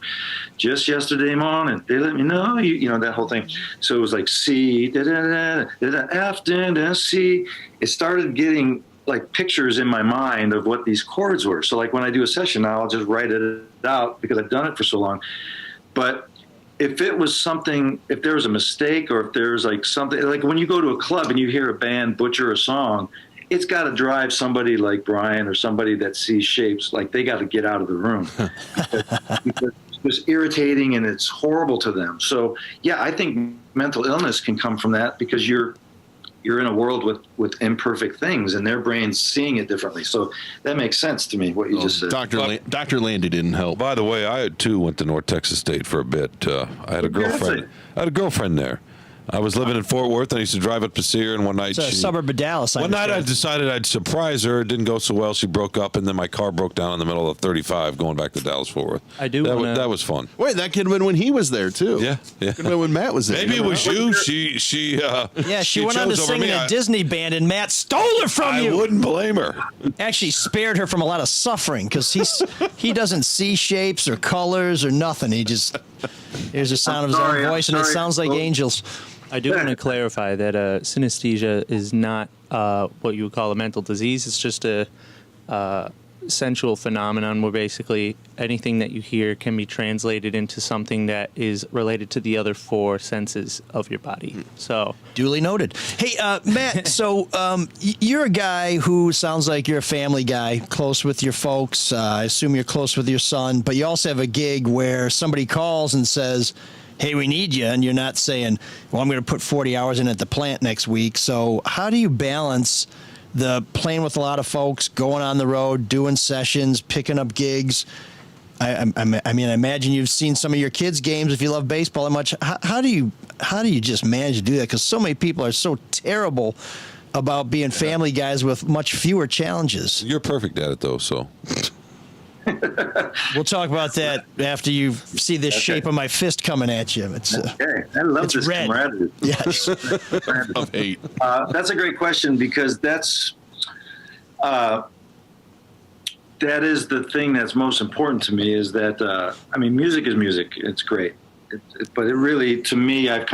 Just yesterday morning, they let me know, you know, that whole thing. So it was like C, da da da da da, F, da da, C. It started getting like pictures in my mind of what these chords were. So like when I do a session now, I'll just write it out because I've done it for so long. But if it was something, if there was a mistake, or if there's like something, like when you go to a club and you hear a band butcher a song, it's got to drive somebody like Brian or somebody that sees shapes, like they got to get out of the room. Because it's irritating and it's horrible to them. So yeah, I think mental illness can come from that, because you're in a world with imperfect things, and their brain's seeing it differently. So that makes sense to me, what you just said. Dr. Landy didn't help. By the way, I too went to North Texas State for a bit. I had a girlfriend. I had a girlfriend there. I was living in Fort Worth, and I used to drive up to see her, and one night It's a suburb of Dallas. One night I decided I'd surprise her. It didn't go so well. She broke up, and then my car broke down in the middle of 35 going back to Dallas-Fort Worth. That was fun. Wait, that could have been when he was there, too. Yeah. Could have been when Matt was there. Maybe it was you. She went on to sing in a Disney band, and Matt stole her from you. I wouldn't blame her. Actually spared her from a lot of suffering, because he doesn't see shapes or colors or nothing. He just hears the sound of his own voice, and it sounds like angels. I do want to clarify that synesthesia is not what you would call a mental disease. It's just a sensual phenomenon where basically anything that you hear can be translated into something that is related to the other four senses of your body. So duly noted. Hey, Matt, so you're a guy who sounds like you're a family guy, close with your folks. I assume you're close with your son, but you also have a gig where somebody calls and says, "Hey, we need you," and you're not saying, "Well, I'm going to put 40 hours in at the plant next week." So how do you balance the playing with a lot of folks, going on the road, doing sessions, picking up gigs? I mean, I imagine you've seen some of your kids' games if you love baseball that much. How do you just manage to do that? Because so many people are so terrible about being family guys with much fewer challenges. You're perfect at it, though, so... We'll talk about that after you see this shape of my fist coming at you. It's okay. I love this red. camaraderie. Yes. Of hate. That's a great question, because that is the thing that's most important to me, is that, I mean, music is music. It's great. But it really, to me, I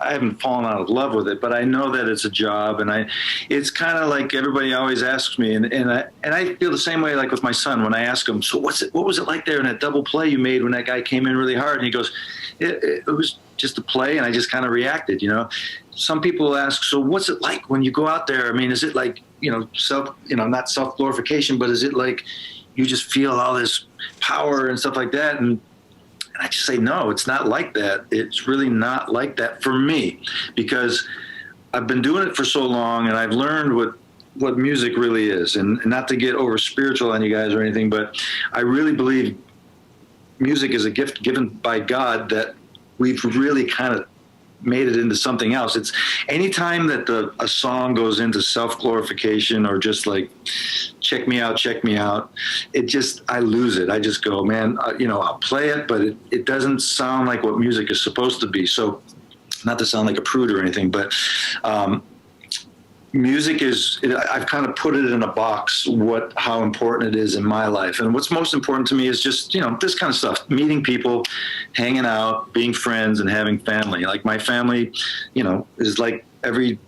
haven't fallen out of love with it, but I know that it's a job, and it's kind of like everybody always asks me, and I feel the same way, like with my son, when I ask him, "So what was it like there in that double play you made when that guy came in really hard?" And he goes, it was just a play, and I just kind of reacted, you know. Some people ask, "So what's it like when you go out there? I mean, is it like, not self-glorification, but is it like you just feel all this power and stuff like that?" And I just say, no, it's not like that. It's really not like that for me, because I've been doing it for so long, and I've learned what music really is. And not to get over spiritual on you guys or anything, but I really believe music is a gift given by God that we've really kind of made it into something else. It's anytime that a song goes into self-glorification or just like, check me out, I lose it. I just go, man, I'll play it, but it doesn't sound like what music is supposed to be. So, not to sound like a prude or anything, but music I've kind of put it in a box, how important it is in my life. And what's most important to me is just, this kind of stuff, meeting people, hanging out, being friends, and having family. Like my family, is like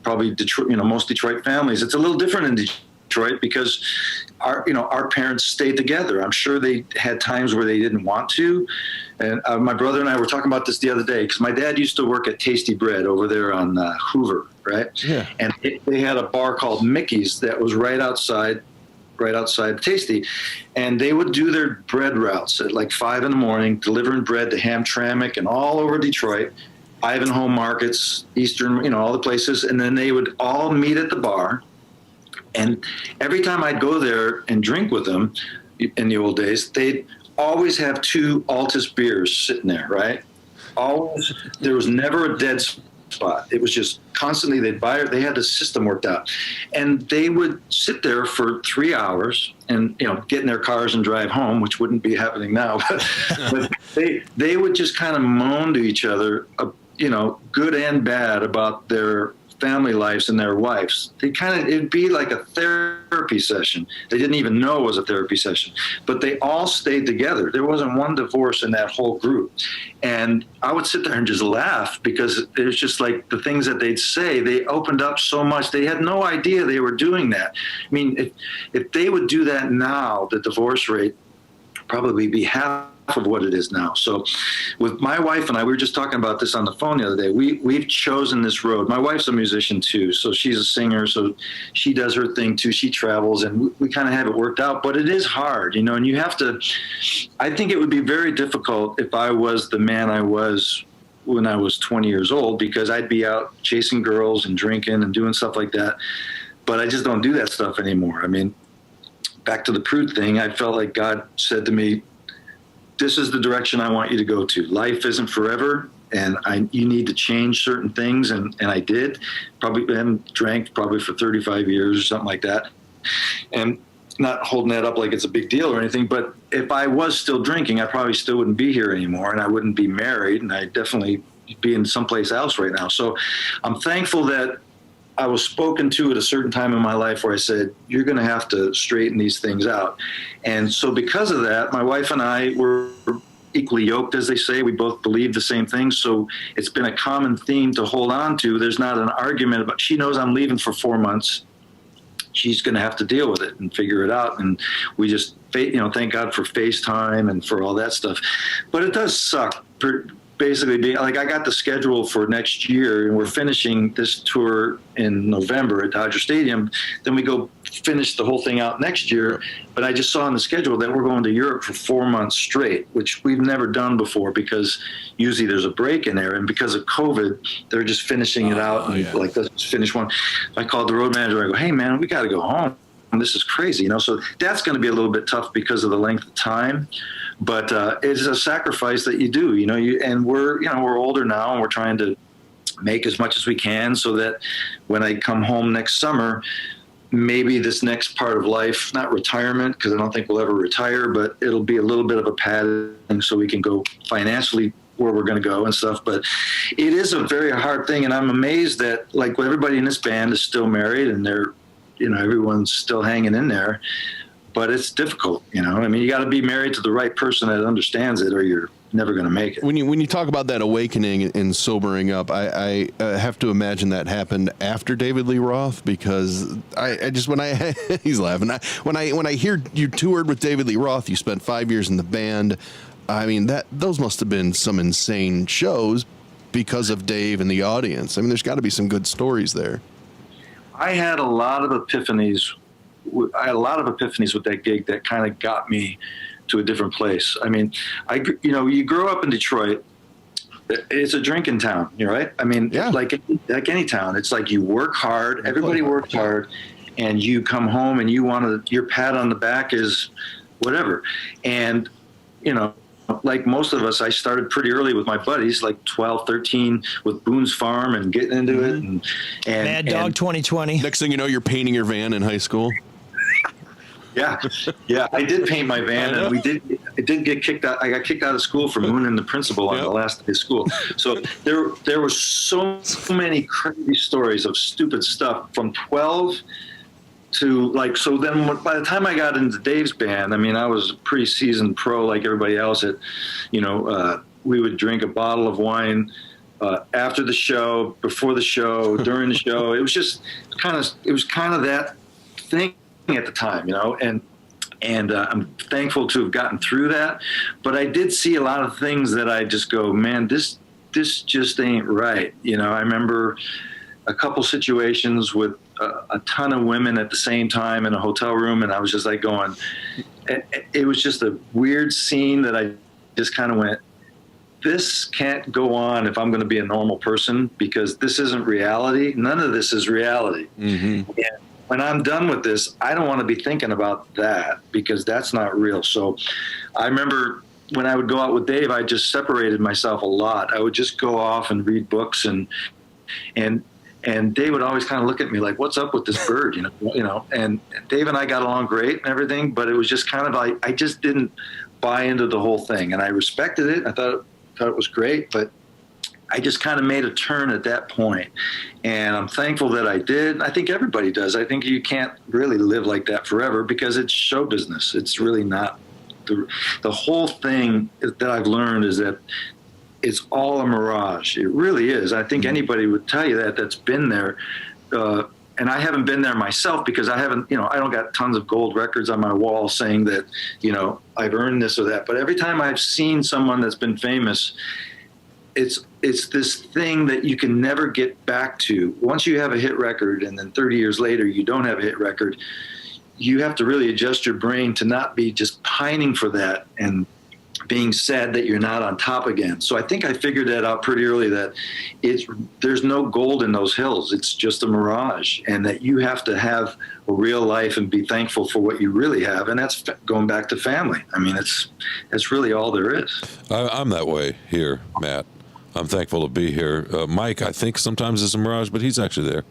probably Detroit, most Detroit families. It's a little different in Detroit because our parents stayed together. I'm sure they had times where they didn't want to. And my brother and I were talking about this the other day, because my dad used to work at Tasty Bread over there on Hoover, right? Yeah. And they had a bar called Mickey's that was right outside Tasty. And they would do their bread routes at like 5 a.m, delivering bread to Hamtramck and all over Detroit, Ivanhoe Markets, Eastern, all the places. And then they would all meet at the bar. And every time I'd go there and drink with them in the old days, they'd always have 2 Altus beers sitting there, right? Always. There was never a dead spot. It was just constantly they'd buy it. They had the system worked out, and they would sit there for 3 hours and get in their cars and drive home, which wouldn't be happening now. But they would just kind of moan to each other, good and bad about their family lives and their wives. It'd be like a therapy session. They didn't even know it was a therapy session, but they all stayed together. There wasn't one divorce in that whole group. And I would sit there and just laugh because it was just like the things that they'd say, they opened up so much. They had no idea they were doing that. I mean, if they would do that now, the divorce rate would probably be half of what it is now. So with my wife and I, we were just talking about this on the phone the other day. We've chosen this road. My wife's a musician too, so she's a singer, so she does her thing too. She travels, and we kind of have it worked out, but it is hard, and you have to, I think it would be very difficult if I was the man I was when I was 20 years old, because I'd be out chasing girls and drinking and doing stuff like that. But I just don't do that stuff anymore. I mean, back to the prude thing, I felt like God said to me, this is the direction I want you to go to. Life isn't forever, and you need to change certain things, and I did. Probably drank probably for 35 years or something like that, and not holding that up like it's a big deal or anything. But if I was still drinking, I probably still wouldn't be here anymore, and I wouldn't be married, and I'd definitely be in someplace else right now. So I'm thankful that I was spoken to at a certain time in my life where I said, you're going to have to straighten these things out. And so because of that, my wife and I were equally yoked, as they say. We both believe the same things. So it's been a common theme to hold on to. There's not an argument about, she knows I'm leaving for 4 months. She's going to have to deal with it and figure it out. And we just, thank God for FaceTime and for all that stuff. But it does suck. Basically, being like, I got the schedule for next year, and we're finishing this tour in November at Dodger Stadium. Then we go finish the whole thing out next year. But I just saw on the schedule that we're going to Europe for 4 months straight, which we've never done before, because usually there's a break in there. And because of COVID, they're just finishing it out. And like, let's just finish one. I called the road manager. I go, hey, man, we got to go home. This is crazy, So that's going to be a little bit tough because of the length of time. But it's a sacrifice that you do, and we're older now, and we're trying to make as much as we can so that when I come home next summer, maybe this next part of life, not retirement, because I don't think we'll ever retire, but it'll be a little bit of a padding so we can go financially where we're going to go and stuff. But it is a very hard thing. And I'm amazed that like everybody in this band is still married, and they're, everyone's still hanging in there. But it's difficult, I mean, you got to be married to the right person that understands it, or you're never going to make it. When you talk about that awakening and sobering up, I have to imagine that happened after David Lee Roth, because I just he's laughing. When I hear you toured with David Lee Roth, you spent 5 years in the band. I mean, those must have been some insane shows because of Dave and the audience. I mean, there's got to be some good stories there. I had a lot of epiphanies. With that gig that kind of got me to a different place. I mean, you grow up in Detroit. It's a drinking town, right? I mean, like any town, it's like you work hard. Everybody works hard, and you come home and your pat on the back is whatever. And, like most of us, I started pretty early with my buddies, like 12, 13, with Boone's Farm and getting into it. And Mad Dog 2020. Next thing you know, you're painting your van in high school. Yeah, I did paint my van, and I did get kicked out. I got kicked out of school for mooning the principal on the last day of school. So there were so many crazy stories of stupid stuff from 12 to so then by the time I got into Dave's band, I mean, I was a pretty seasoned pro like everybody else. We would drink a bottle of wine after the show, before the show, during the show. It was kind of that thing at the time, and I'm thankful to have gotten through that. But I did see a lot of things that I just go, man, this just ain't right. I remember a couple situations with a ton of women at the same time in a hotel room, and I was just like going, it was just a weird scene that I just kind of went, this can't go on if I'm going to be a normal person, because this isn't reality. None of this is reality. Mm-hmm. when I'm done with this, I don't want to be thinking about that because that's not real. So I remember when I would go out with Dave, I just separated myself a lot. I would just go off and read books, and Dave would always kind of look at me like, what's up with this bird? And Dave and I got along great and everything, but it was just kind of like, I just didn't buy into the whole thing, and I respected it. I thought it was great, but I just kind of made a turn at that point, and I'm thankful that I did. I think everybody does. I think you can't really live like that forever because it's show business. It's really not. The whole thing that I've learned is that it's all a mirage. It really is. I think anybody would tell you that's been there. And I haven't been there myself because I haven't, I don't got tons of gold records on my wall saying that, I've earned this or that. But every time I've seen someone that's been famous, it's this thing that you can never get back to. Once you have a hit record and then 30 years later you don't have a hit record, you have to really adjust your brain to not be just pining for that and being sad that you're not on top again. So I think I figured that out pretty early, that there's no gold in those hills. It's just a mirage, and that you have to have a real life and be thankful for what you really have. And that's going back to family. I mean, that's really all there is. I'm that way here, Matt. I'm thankful to be here. Mike, I think sometimes it's a mirage, but he's actually there.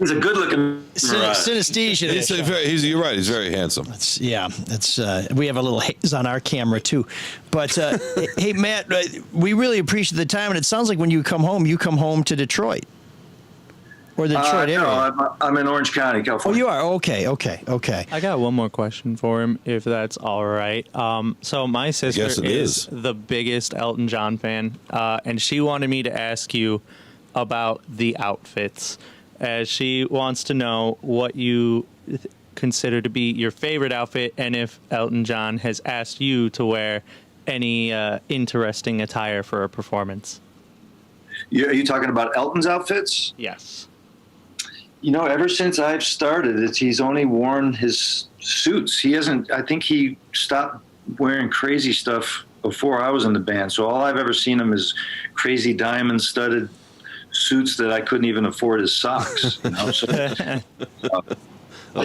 He's a good-looking synesthesia. You're right. He's very handsome. We have a little haze on our camera too. But hey, Matt, we really appreciate the time. And it sounds like when you come home to Detroit. Or the Detroit area. No, I'm in Orange County, California. Oh, you are? Okay. I got one more question for him, if that's all right. So my sister is the biggest Elton John fan, and she wanted me to ask you about the outfits, as she wants to know what you consider to be your favorite outfit, and if Elton John has asked you to wear any interesting attire for a performance. Are you talking about Elton's outfits? Yes. Ever since I've started, he's only worn his suits. He hasn't. I think he stopped wearing crazy stuff before I was in the band. So all I've ever seen him is crazy diamond-studded suits that I couldn't even afford his socks. He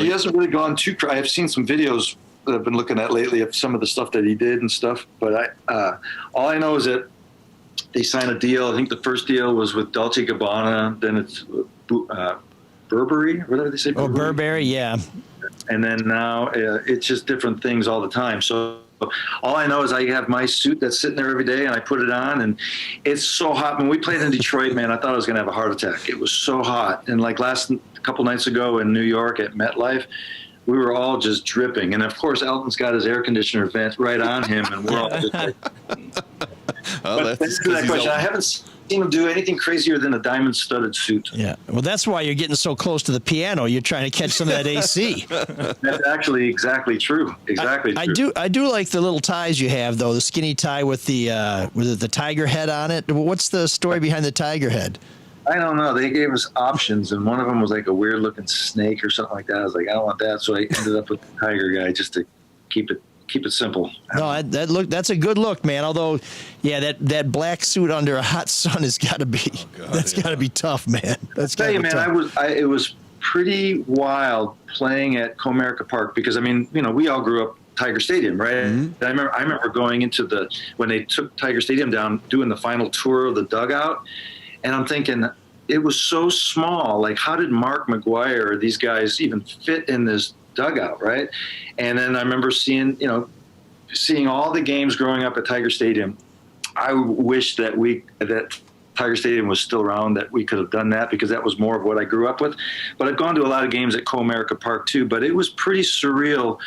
hasn't really gone too crazy. I've seen some videos that I've been looking at lately of some of the stuff that he did and stuff. But all I know is that they signed a deal. I think the first deal was with Dolce & Gabbana. Then it's Burberry, whatever they say. Burberry? Oh, Burberry, yeah. And then now it's just different things all the time. So all I know is I have my suit that's sitting there every day, and I put it on, and it's so hot. When we played in Detroit, man, I thought I was going to have a heart attack. It was so hot. And like a couple nights ago in New York at MetLife, we were all just dripping. And of course, Elton's got his air conditioner vent right on him, and we're all just like. But thanks for that question. I haven't seen him do anything crazier than a diamond-studded suit. Yeah, well, that's why you're getting so close to the piano. You're trying to catch some of that AC. That's actually exactly true. True. I do like the little ties you have, though. The skinny tie with the tiger head on it. What's the story behind the tiger head? I don't know. They gave us options, and one of them was like a weird-looking snake or something like that. I was like, I don't want that, so I ended up with the tiger guy just to keep it simple. No, that's a good look, man. Although, yeah, that black suit under a hot sun has got to be got to be tough, man. That's got to be tough. It was pretty wild playing at Comerica Park because we all grew up Tiger Stadium, right? Mm-hmm. I remember going into when they took Tiger Stadium down, doing the final tour of the dugout, and I'm thinking it was so small. Like, how did Mark McGuire or these guys even fit in this dugout, right? And then I remember seeing all the games growing up at Tiger Stadium. I wish that Tiger Stadium was still around, that we could have done that, because that was more of what I grew up with. But I've gone to a lot of games at Comerica Park too, but it was pretty surreal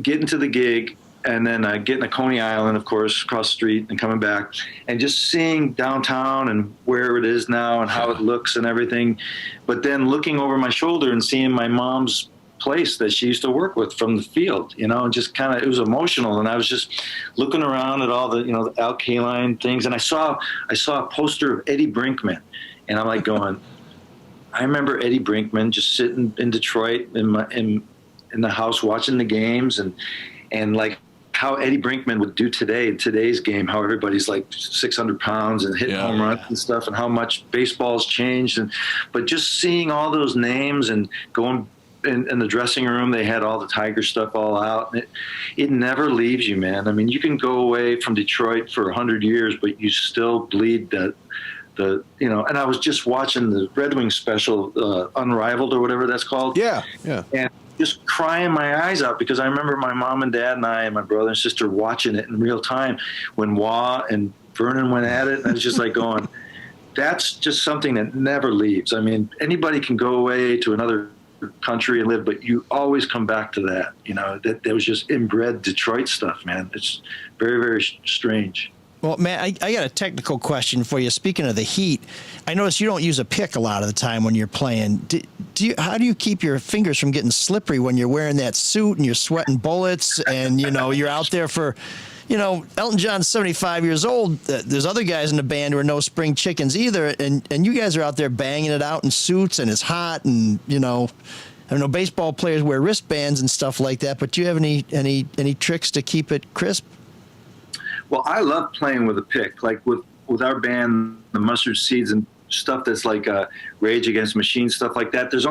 getting to the gig and then getting to Coney Island, of course, across the street, and coming back and just seeing downtown and where it is now and how it looks and everything. But then looking over my shoulder and seeing my mom's place that she used to work with from the field, and just kind of, it was emotional. And I was just looking around at all the, the Al Kaline things. And I saw a poster of Eddie Brinkman, and I'm like going, I remember Eddie Brinkman just sitting in Detroit in the house watching the games and like how Eddie Brinkman would do today in today's game, how everybody's like 600 pounds and hitting home runs and stuff, and how much baseball's changed. But just seeing all those names and going in the dressing room, they had all the Tiger stuff all out. And it never leaves you, man. I mean, you can go away from Detroit for 100 years, but you still bleed and I was just watching the Red Wings special, Unrivaled or whatever that's called. Yeah. And just crying my eyes out because I remember my mom and dad and I and my brother and sister watching it in real time when Wah and Vernon went at it. And I was just like going, that's just something that never leaves. I mean, anybody can go away to another country and live, but you always come back to that. That was just inbred Detroit stuff, man. It's very, very strange. Well, Matt, I got a technical question for you. Speaking of the heat, I notice you don't use a pick a lot of the time when you're playing. How do you keep your fingers from getting slippery when you're wearing that suit and you're sweating bullets and, you're out there for, Elton John's 75 years old. There's other guys in the band who are no spring chickens either. And you guys are out there banging it out in suits and it's hot and, I don't know, baseball players wear wristbands and stuff like that. But do you have any tricks to keep it crisp? Well, I love playing with a pick, like with our band, the Mustard Seeds and stuff that's like Rage Against the Machine, stuff like that. There's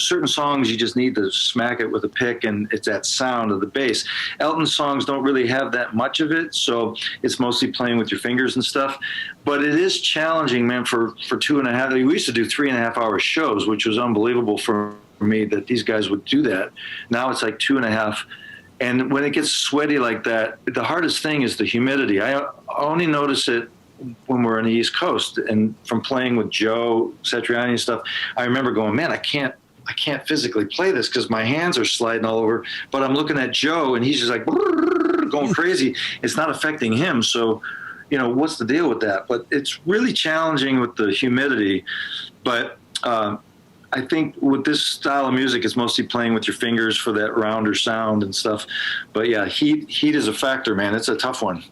certain songs you just need to smack it with a pick, and it's that sound of the bass. Elton's songs don't really have that much of it, so it's mostly playing with your fingers and stuff. But it is challenging, man, for 2.5. We used to do 3.5-hour shows, which was unbelievable for me that these guys would do that. Now it's like 2.5. And when it gets sweaty like that, the hardest thing is the humidity. I only notice it when we're on the East Coast, and from playing with Joe Satriani and stuff, I remember going, man, I can't physically play this because my hands are sliding all over. But I'm looking at Joe, and he's just like going crazy. It's not affecting him. So, what's the deal with that? But it's really challenging with the humidity. But I think with this style of music, it's mostly playing with your fingers for that rounder sound and stuff. But yeah, heat is a factor, man. It's a tough one.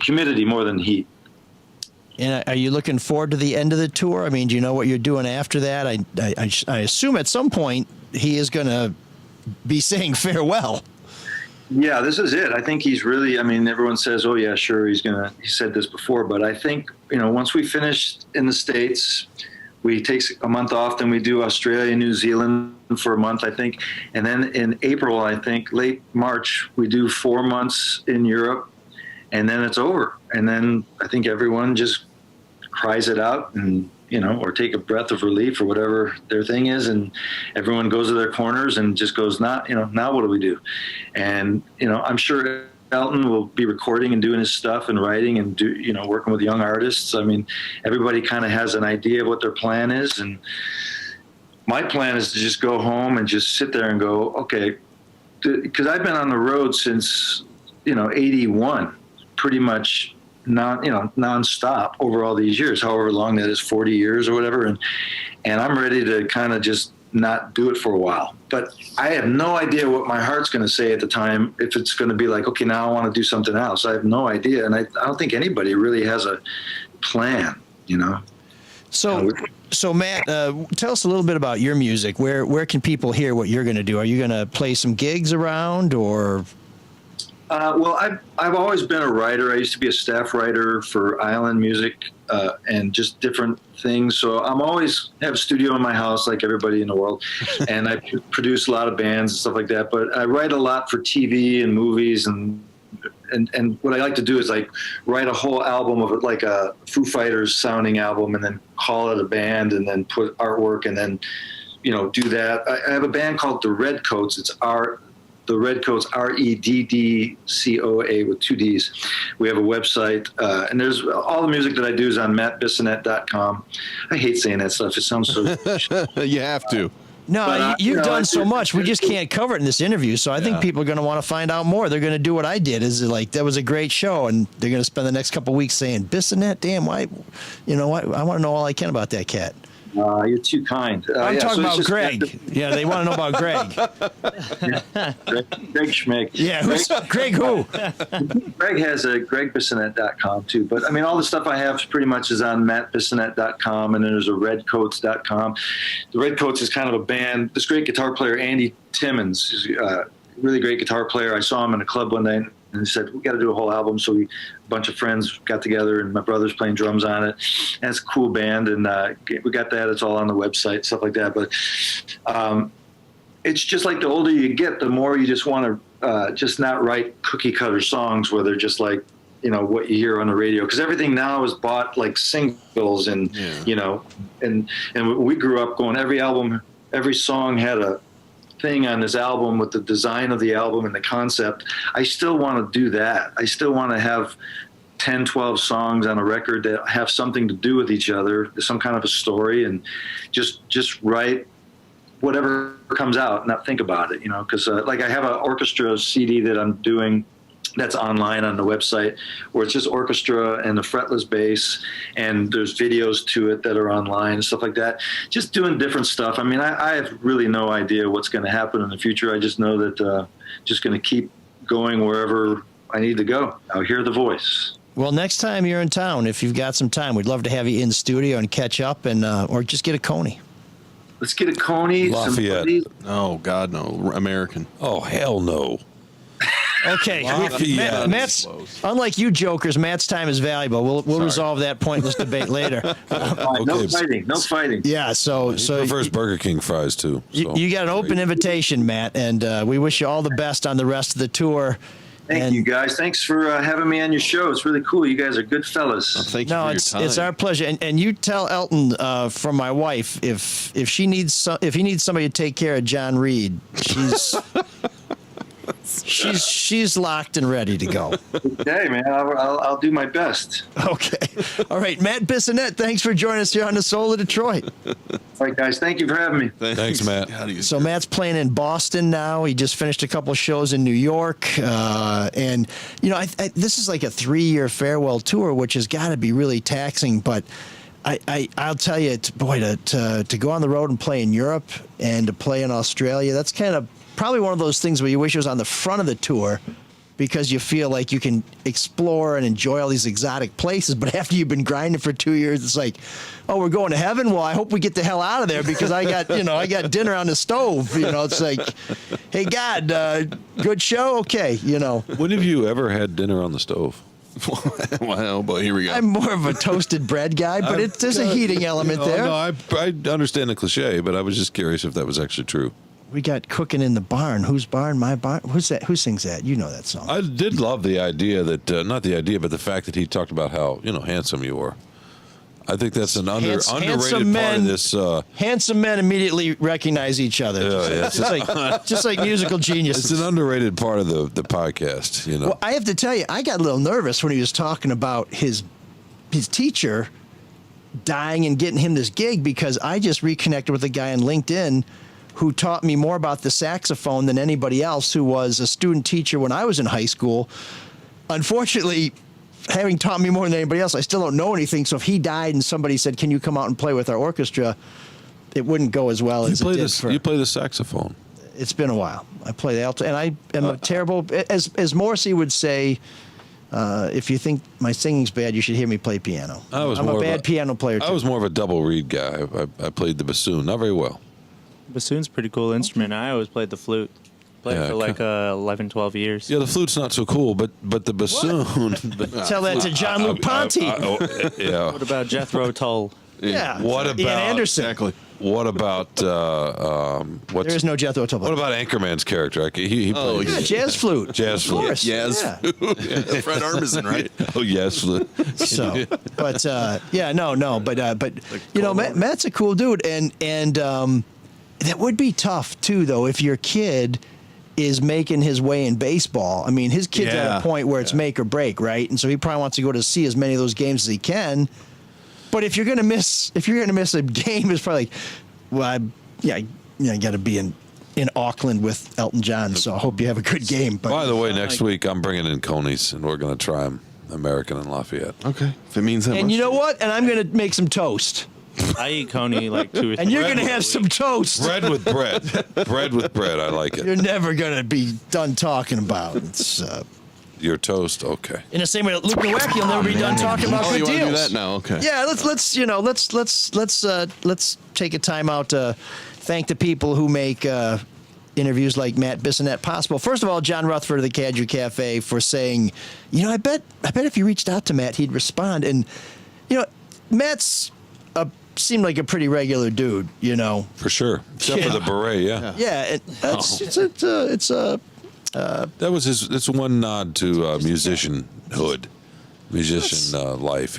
Humidity more than heat. And are you looking forward to the end of the tour? I mean, do you know what you're doing after that? I assume at some point he is going to be saying farewell. Yeah, this is it. I think he's really, everyone says, oh yeah, sure, he said this before, but I think, once we finish in the States, we take a month off, then we do Australia, New Zealand for a month, I think. And then in April, I think, late March, we do 4 months in Europe, and then it's over. And then I think everyone just cries it out and, or take a breath of relief or whatever their thing is. And everyone goes to their corners and just goes, now what do we do? And, I'm sure Elton will be recording and doing his stuff and writing and working with young artists. Everybody kind of has an idea of what their plan is. And my plan is to just go home and just sit there and go, okay, because I've been on the road since, 81, pretty much nonstop over all these years, however long that is, 40 years or whatever. And I'm ready to kind of just not do it for a while. But I have no idea what my heart's going to say at the time, if it's going to be like, okay, now I want to do something else. I have no idea. And I don't think anybody really has a plan, So Matt, tell us a little bit about your music. Where can people hear what you're going to do? Are you going to play some gigs around or? Well, I've always been a writer. I used to be a staff writer for Island Music and just different things. So I'm always have a studio in my house like everybody in the world. And I produce a lot of bands and stuff like that. But I write a lot for TV and movies. And what I like to do is like write a whole album of it, like a Foo Fighters sounding album, and then call it a band and then put artwork and then, do that. I have a band called The Redcoats. The Redcoats, REDDCOA with 2 Ds. We have a website, and there's all the music that I do is on mattbissonette.com. I hate saying that stuff. It sounds so. You have to. No, you've done so much. We just can't cover it in this interview. So I think people are going to want to find out more. They're going to do what I did. Is like, that was a great show, and they're going to spend the next couple of weeks saying, Bissonette, damn, why? I want to know all I can about that cat. You're too kind. I'm talking about Greg. Yeah, they want to know about Greg. Greg Schmick. Yeah, Greg who? Greg has a gregbissonette.com too. But all the stuff I have pretty much is on mattbissonette.com, and then there's a redcoats.com. The Redcoats is kind of a band. This great guitar player, Andy Timmons, is a really great guitar player. I saw him in a club one day. And he said, we got to do a whole album. So a bunch of friends got together, and my brother's playing drums on it. And it's a cool band, and we got that. It's all on the website, stuff like that. But it's just like the older you get, the more you just want to just not write cookie cutter songs where they're just like, you know, what you hear on the radio. Because everything now is bought like singles, and, you know, and we grew up going, every song had a thing on this album with the design of the album and the concept. I still want to do that. I still want to have 10, 12 songs on a record that have something to do with each other, some kind of a story, and just write whatever comes out, not think about it, you know, because like I have an orchestra CD that I'm doing that's online on the website, where it's just orchestra and the fretless bass, and there's videos to it that are online and stuff like that. Just doing different stuff. I mean, I have really no idea what's going to happen in the future. I just know that just going to keep going wherever I need to go. I'll hear the voice. Well, next time you're in town, if you've got some time, we'd love to have you in the studio and catch up, and or just get a Coney. Let's get a Coney. Lafayette. Oh God, no, American. Oh hell no. Okay, Lafayette. Matt's, unlike you jokers, Matt's time is valuable. We'll resolve that pointless debate later. No fighting. No fighting. Yeah, so He prefers Burger King fries too. So. you got an open invitation, Matt, and we wish you all the best on the rest of the tour. Thank you, guys. Thanks for having me on your show. It's really cool. You guys are good fellas. Thank you for your time. It's our pleasure. And you tell Elton from my wife, if he needs somebody to take care of John Reed, she's locked and ready to go. Okay, man. I'll do my best. Okay. All right, Matt Bissonette, thanks for joining us here on the Soul of Detroit. All right, guys. Thank you for having me. Thanks, Matt. So Matt's playing in Boston now. He just finished a couple shows in New York, and you know, this is like a 3-year farewell tour, which has got to be really taxing. But I'll tell you, to go on the road and play in Europe and to play in Australia, that's kind of probably one of those things where you wish it was on the front of the tour, because you feel like you can explore and enjoy all these exotic places. But after you've been grinding for 2 years, it's like, oh, we're going to heaven? Well, I hope we get the hell out of there, because I got dinner on the stove. You know, it's like, hey, God, good show? Okay, you know. When have you ever had dinner on the stove? Well, but here we go. I'm more of a toasted bread guy, but there's a heating element there. No, I understand the cliche, but I was just curious if that was actually true. We got Cooking in the Barn. Whose barn? My barn? Who's that? Who sings that? You know that song. I did love the idea that, not the idea, but the fact that he talked about how, handsome you were. I think that's an underrated part of this. Handsome men immediately recognize each other. Just like musical geniuses. It's an underrated part of the podcast, you know. Well, I have to tell you, I got a little nervous when he was talking about his teacher dying and getting him this gig, because I just reconnected with a guy on LinkedIn who taught me more about the saxophone than anybody else, who was a student teacher when I was in high school. Unfortunately, having taught me more than anybody else, I still don't know anything. So if he died and somebody said, can you come out and play with our orchestra, it wouldn't go as well as it did. You play the saxophone. It's been a while. I play the alto, and I am a terrible, as Morrissey would say, if you think my singing's bad, you should hear me play piano. I'm a bad piano player, too. I was more of a double reed guy. I played the bassoon, not very well. Bassoon's a pretty cool instrument. I always played the flute. Played for like 11, 12 years. Yeah, the flute's not so cool, but the bassoon. Tell that to John Luke Ponty. Yeah. What about Jethro Tull? Yeah. What about Ian Anderson? Exactly. What about there is no Jethro Tull. What about Anchorman's character? He played jazz flute. Jazz flute. Of course. Jazz flute. Yeah, Fred Armisen, right? Oh, yes, flute. So, but Matt's a cool dude, and that would be tough too, though, if your kid is making his way in baseball. I mean, his kid's at a point where it's make or break, right? And so he probably wants to go to see as many of those games as he can. But if you're gonna miss a game, it's probably like, well, I got to be in Auckland with Elton John. So I hope you have a good game. But by the way, next week I'm bringing in Coney's, and we're gonna try them, American and Lafayette. Okay, if it means that and much. you know what? And I'm gonna make some toast. I eat Coney like 2 or 3. And you're going to have some toast. Bread with bread. Bread with bread. I like it. You're never going to be done talking about it's, your toast. Okay. In the same way that Luke Nowacki will never be done talking about good you deals. want to do that now? Okay. Yeah, let's take a time out to thank the people who make interviews like Matt Bissonette possible. First of all, John Rutherford of the Cadger Cafe for saying, I bet if you reached out to Matt, he'd respond. And, Matt's seemed like a pretty regular dude, For sure. Except for the beret, yeah. Yeah, it's That was it's one nod to musicianhood, life,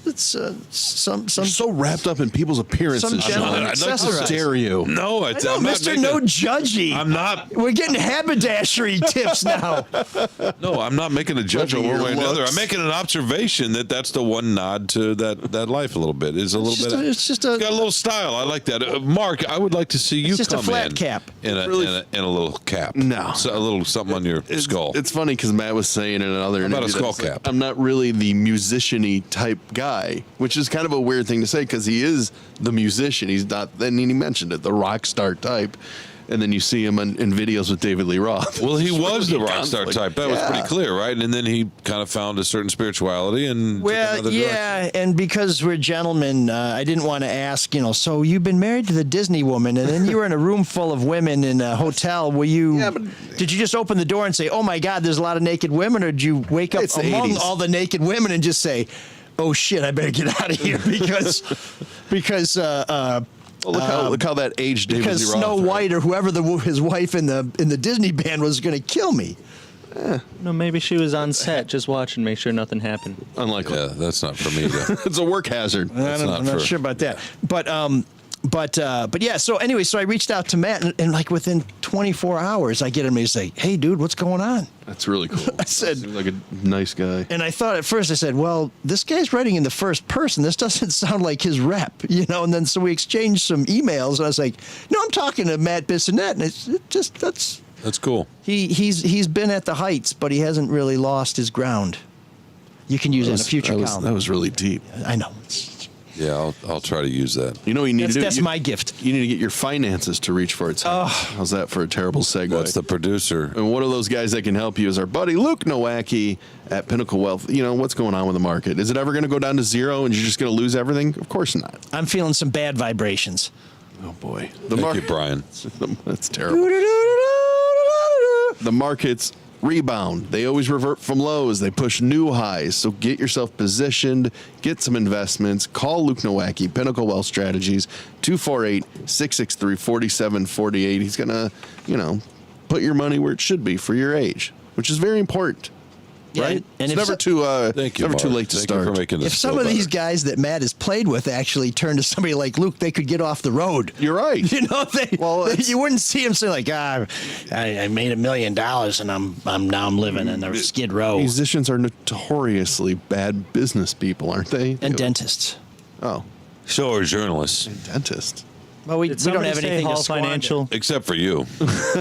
it's some You're so wrapped up in people's appearances. Some gentleman Sean. I'd like to accessorize. dare you. No, I know, I'm not Mr. making, No Judgy. I'm not. We're getting haberdashery tips now. No, I'm not making a judgment Judging one way or your another. looks. I'm making an observation that's the one nod to that life a little bit. It's just a got a little style. I like that. Mark, I would like to see you just a come flat in cap. in a little cap. No. So a little something on your skull. It's funny because Matt was saying in another How about interview a skull that it's like, cap? I'm not really the musician-y type guy, which is kind of a weird thing to say because he is the musician. He's not. Then he mentioned it, the rock star type, and then you see him in videos with David Lee Roth. Well, he It's was the really rock star conflict. type. That was Yeah. pretty clear, right? And then he kind of found a certain spirituality and took Well, another yeah, and because we're gentlemen, I didn't want to ask, so you've been married to the Disney woman, and then you were in a room full of women in a hotel. Did you just open the door and say, "Oh my God, there's a lot of naked women," or did you wake up It's the among 80s. all the naked women and just say, "Oh shit, I better get out of here," because Well, look how that aged David because Lee Roth. Snow right? White or whoever his wife in the Disney band was going to kill me. No, maybe she was on set just watching, make sure nothing happened. Unlikely. Yeah, that's not for me to. It's a work hazard. I'm not sure about that. But yeah. So anyway, so I reached out to Matt, and like within 24 hours, I get him. He's like, "Hey, dude, what's going on?" That's really cool. I said- Seems like a nice guy. And I thought at first, I said, "Well, this guy's writing in the first person. This doesn't sound like his rep, And then so we exchanged some emails, and I was like, "No, I'm talking to Matt Bissonette, and it's just that's cool. he's been at the heights, but he hasn't really lost his ground. You can use it in a future column. That was really deep. I know. Yeah, I'll try to use that. You know what you need to do? That's my gift. You need to get your finances to reach for its heights. How's that for a terrible segue? That's the producer. And one of those guys that can help you is our buddy Luke Nowacki at Pinnacle Wealth. What's going on with the market? Is it ever going to go down to zero and you're just going to lose everything? Of course not. I'm feeling some bad vibrations. Oh boy, Thank you, Brian. That's terrible. The markets rebound. They always revert from lows. They push new highs. So get yourself positioned, get some investments. Call Luke Nowacki, Pinnacle Wealth Strategies, 248-663-4748. He's going to, put your money where it should be for your age, which is very important. Yeah, Right? and It's if never so- too Thank you, never too Mark. late to Thank you start. for making this If some feel of these better. guys that Matt has played with actually turn to somebody like Luke, they could get off the road. You're right. You wouldn't see him say like, I made $1 million and I'm living in a Skid Row. Musicians are notoriously bad business people, aren't they? And dentists. Oh, So are journalists, dentist. Well, we Did don't somebody have say anything Hall to squander. Financial? except for you.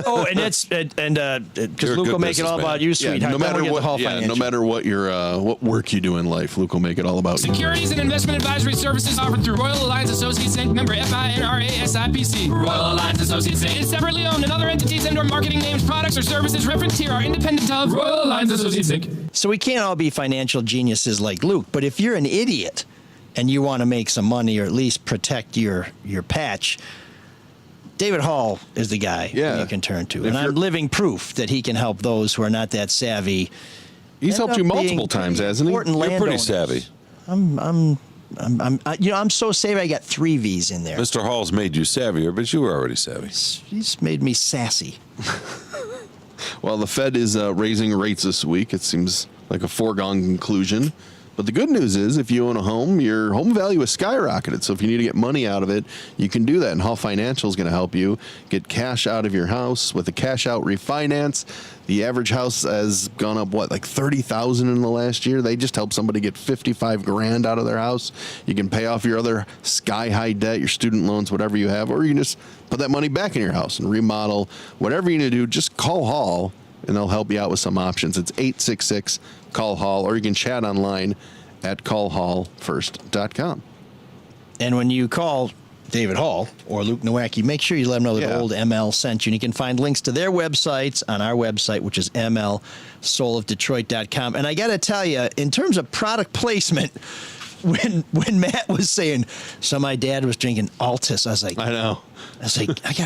Oh, and it's because You're a Luke good will make it all businessman. about you, sweetheart. no Then matter we'll get what. the Hall Yeah, Financial. no matter what your what work you do in life, Luke will make it all about you. Securities and investment advisory services offered through Royal Alliance Associates Inc. Member FINRA SIPC. Royal Alliance Associates Inc. is separately owned, and other entities and/or marketing names, products, or services referenced here are independent of Royal Alliance Associates Inc. So we can't all be financial geniuses like Luke, but if you're an idiot and you want to make some money or at least protect your patch, David Hall is the guy Yeah. you can turn to. If And I'm you're- living proof that he can help those who are not that savvy. He's End helped up you being multiple times, pretty hasn't he? important You're pretty landowners. savvy. I'm so savvy I got 3 V's in there. Mr. Hall's made you savvier, but you were already savvy. He's made me sassy. Well, the Fed is raising rates this week. It seems like a foregone conclusion. But the good news is if you own a home, your home value is skyrocketed. So if you need to get money out of it, you can do that. And Hall Financial is going to help you get cash out of your house with a cash out refinance. The average house has gone up, like $30,000 in the last year. They just help somebody get $55,000 out of their house. You can pay off your other sky high debt, your student loans, whatever you have, or you can just put that money back in your house and remodel. Whatever you need to do, just call Hall and they'll help you out with some options. It's 866-CALL-HALL, or you can chat online at callhallfirst.com. And when you call David Hall or Luke Nowacki, make sure you let them know that Yeah. Old ML sent you. And you can find links to their websites on our website, which is mlsoulofdetroit.com. And I got to tell you, in terms of product placement, when Matt was saying, so my dad was drinking Altus, I was like, I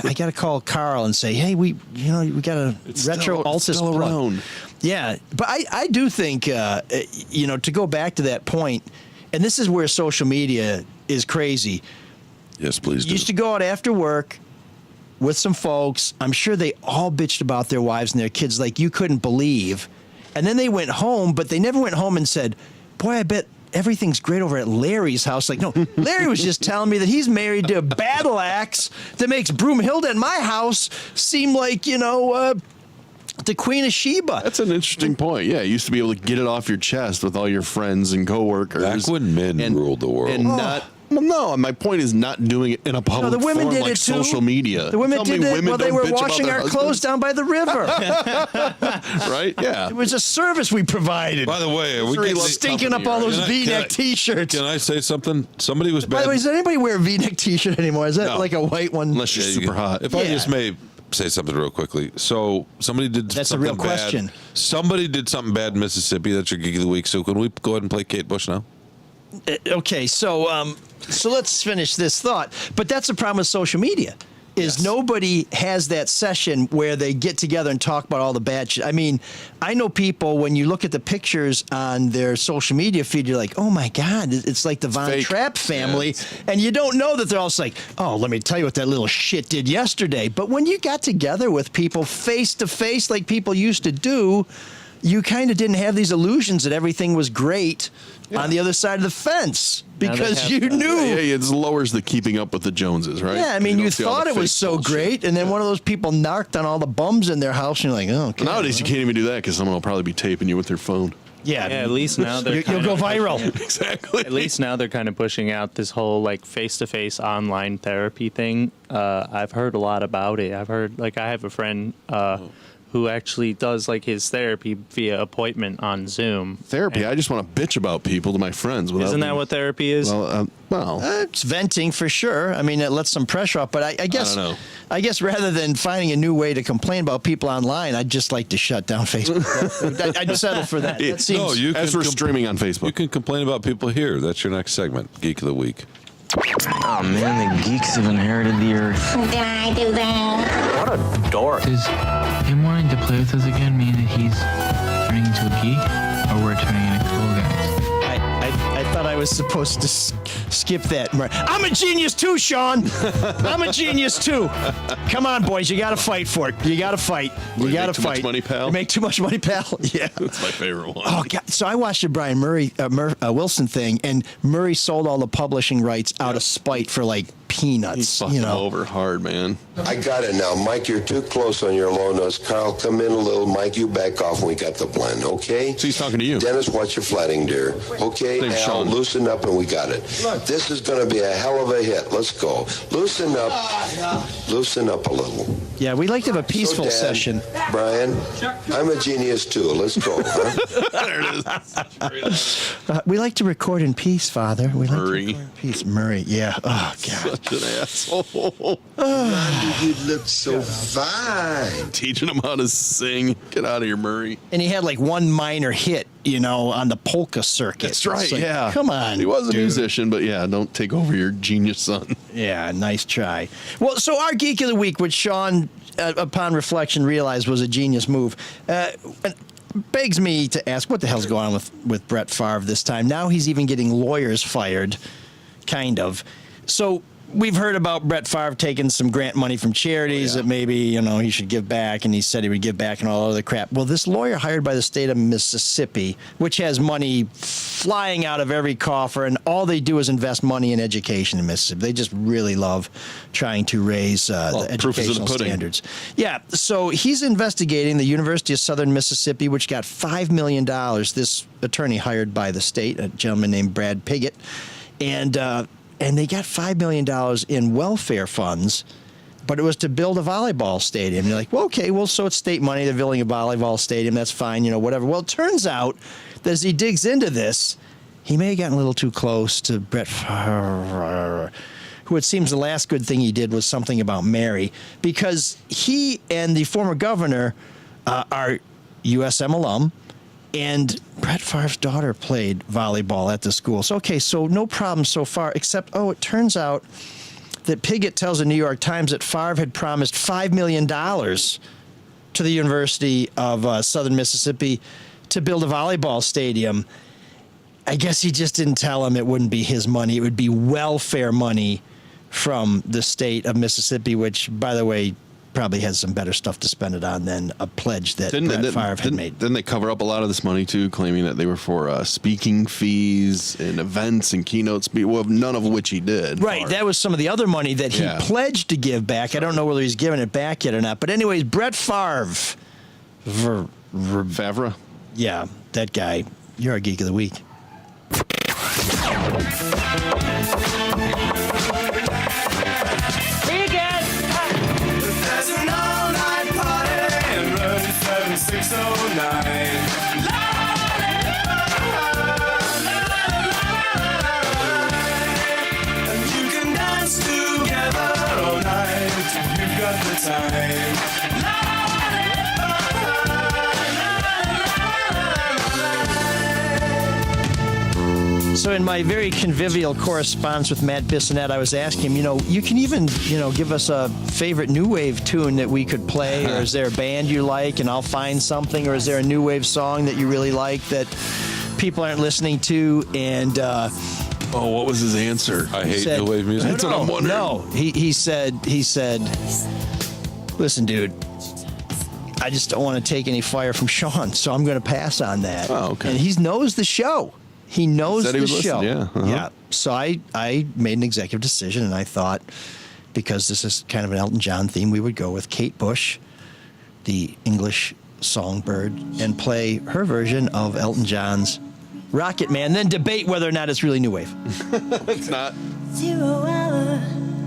I got to call Carl and say, hey, we got a retro Altus still plug. around. Yeah, but I do think, to go back to that point, and this is where social media is crazy. Yes, please do. Used to go out after work with some folks. I'm sure they all bitched about their wives and their kids like you couldn't believe. And then they went home, but they never went home and said, boy, I bet everything's great over at Larry's house. Like, no, Larry was just telling me that he's married to a battle axe that makes Broomhilda at my house seem like, the Queen of Sheba. That's an interesting point. Yeah, you used to be able to get it off your chest with all your friends and coworkers. Back when men ruled the world. And not... Well, no, my point is not doing it in a public the women forum did like it too. social media. The women Tell did me it women while they don't were bitch about washing their our husbands. clothes down by the river. Right? Yeah. It was a service we provided. By the way, Sure, he loves stinking up company, all right? those Can I- V-neck T-shirts. Can I say something? Somebody was By bad. the way, does anybody wear a V-neck T-shirt anymore? Is that No. like a white one? Unless you're Yeah, you super can- hot. If I Yeah. just may say something real quickly. So somebody did That's a something real bad. question. Somebody did something bad in Mississippi. That's your gig of the week. So can we go ahead and play Kate Bush now? Okay, so let's finish this thought. But that's the problem with social media. Is nobody has that session where they get together and talk about all the bad shit. I mean, I know people, when you look at the pictures on their social media feed, you're like, oh my God, it's like the Von fake. Trapp family. And you don't know that they're all just like, oh, let me tell you what that little shit did yesterday. But when you got together with people face to face like people used to do, you kind of didn't have these illusions that everything was great on the other side of the fence because you knew. Yeah, it lowers the keeping up with the Joneses, right? Yeah, I mean, you don't see all thought the it was fake so bullshit. great, and then one of those people narked on all the bums in their house, and you're like, oh, okay. Nowadays, you can't even do that because someone will probably be taping you with their phone. Yeah, Yeah, at least now they're you'll go viral. Exactly. At least now they're kind of pushing out this whole like face-to-face online therapy thing. I've heard a lot about it. I've heard I have a friend who actually does like his therapy via appointment on Zoom. Therapy. I just want to bitch about people to my friends. Without Isn't that them- what therapy is? Well, It's venting for sure. I mean, it lets some pressure off. But I guess, don't know. I guess rather than finding a new way to complain about people online, I'd just like to shut down Facebook. I'd settle for that. That seems. No, you as can we're streaming on Facebook. You can complain about people here. That's your next segment, Geek of the Week. Oh man, the geeks have inherited the earth. Did I do that? What a dork. Does him wanting to play with us again mean that he's turning into a geek, or we're turning into cool guys? I thought I was supposed to skip that. I'm a genius too, Sean. I'm a genius too. Come on, boys. You got to fight for it. You got to fight. You got to Too much fight. money, pal? You make too much money, pal. Yeah. That's my favorite one. Oh God! So I watched the Brian Wilson thing, and Murray sold all the publishing rights out of spite for like peanuts. Fucking over hard, man. I got it now. Mike, you're too close on your low notes. Carl, come in a little. Mike, you back off and we got the blend, okay? So he's talking to you. Dennis, watch your flatting, dear. Okay, Thanks, Al, Sean. loosen up and we got it. This is going to be a hell of a hit. Let's go. Loosen up. Loosen up a little. Yeah, we like to have a peaceful Dad, session. Brian, I'm a genius too. Let's go, huh? There it is. We like to record in peace, Father. We like Murray. to record in peace. Murray, yeah. Oh God. Such an asshole. You look so fine. Teaching him how to sing. Get out of here, Murray. And he had like one minor hit, on the polka circuit. That's right, It's like, yeah. Come on. He was a dude. musician, but yeah, don't take over your genius son. Yeah, nice try. Well, so our Geek of the Week, which Sean, upon reflection, realized was a genius move, begs me to ask, what the hell's going on with Brett Favre this time? Now he's even getting lawyers fired, kind of. So we've heard about Brett Favre taking some grant money from charities that maybe, he should give back, and he said he would give back and all other crap. Well, this lawyer hired by the state of Mississippi, which has money flying out of every coffer, and all they do is invest money in education in Mississippi. They just really love trying to raise the proof is in the educational pudding. standards. Yeah, so he's investigating the University of Southern Mississippi, which got $5 million. This attorney hired by the state, a gentleman named Brad Piggott, and they got $5 million in welfare funds, but it was to build a volleyball stadium. You're like, well, okay, so it's state money. They're building a volleyball stadium. That's fine, whatever. Well, it turns out that as he digs into this, he may have gotten a little too close to Brett Favre, who it seems the last good thing he did was something about Mary, because he and the former governor are USM alum, And Brett Favre's daughter played volleyball at the school. So, okay, so no problem so far, except, it turns out that Piggott tells the New York Times that Favre had promised $5 million to the University of Southern Mississippi to build a volleyball stadium. I guess he just didn't tell him it wouldn't be his money. It would be welfare money from the state of Mississippi, which, by the way, probably has some better stuff to spend it on than a pledge that Brett Favre had made. Didn't they cover up a lot of this money, too, claiming that they were for speaking fees and events and keynotes, well, none of which he did. Right. Favre. That was some of the other money that he pledged to give back. I don't know whether he's given it back yet or not. But anyways, Brett Favre. Favre? Yeah, that guy. You're our Geek of the Week. There's an all-night party in room 7609. And you can dance together all night if you've got the time. So in my very convivial correspondence with Matt Bissonette, I was asking him, you can even, give us a favorite new wave tune that we could play, or is there a band you like and I'll find something, or is there a new wave song that you really like that people aren't listening to? And what was his answer? I hate new wave music. That's what I'm wondering. No, he said, listen, dude, I just don't want to take any fire from Sean, so I'm going to pass on that. Oh, okay. And he knows the show. He knows the show. Yeah. Yeah. So I made an executive decision, and I thought, because this is kind of an Elton John theme, we would go with Kate Bush, the English songbird, and play her version of Elton John's Rocket Man, then debate whether or not it's really new wave. It's not. 0 hour,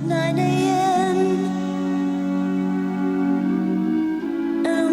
9 a.m.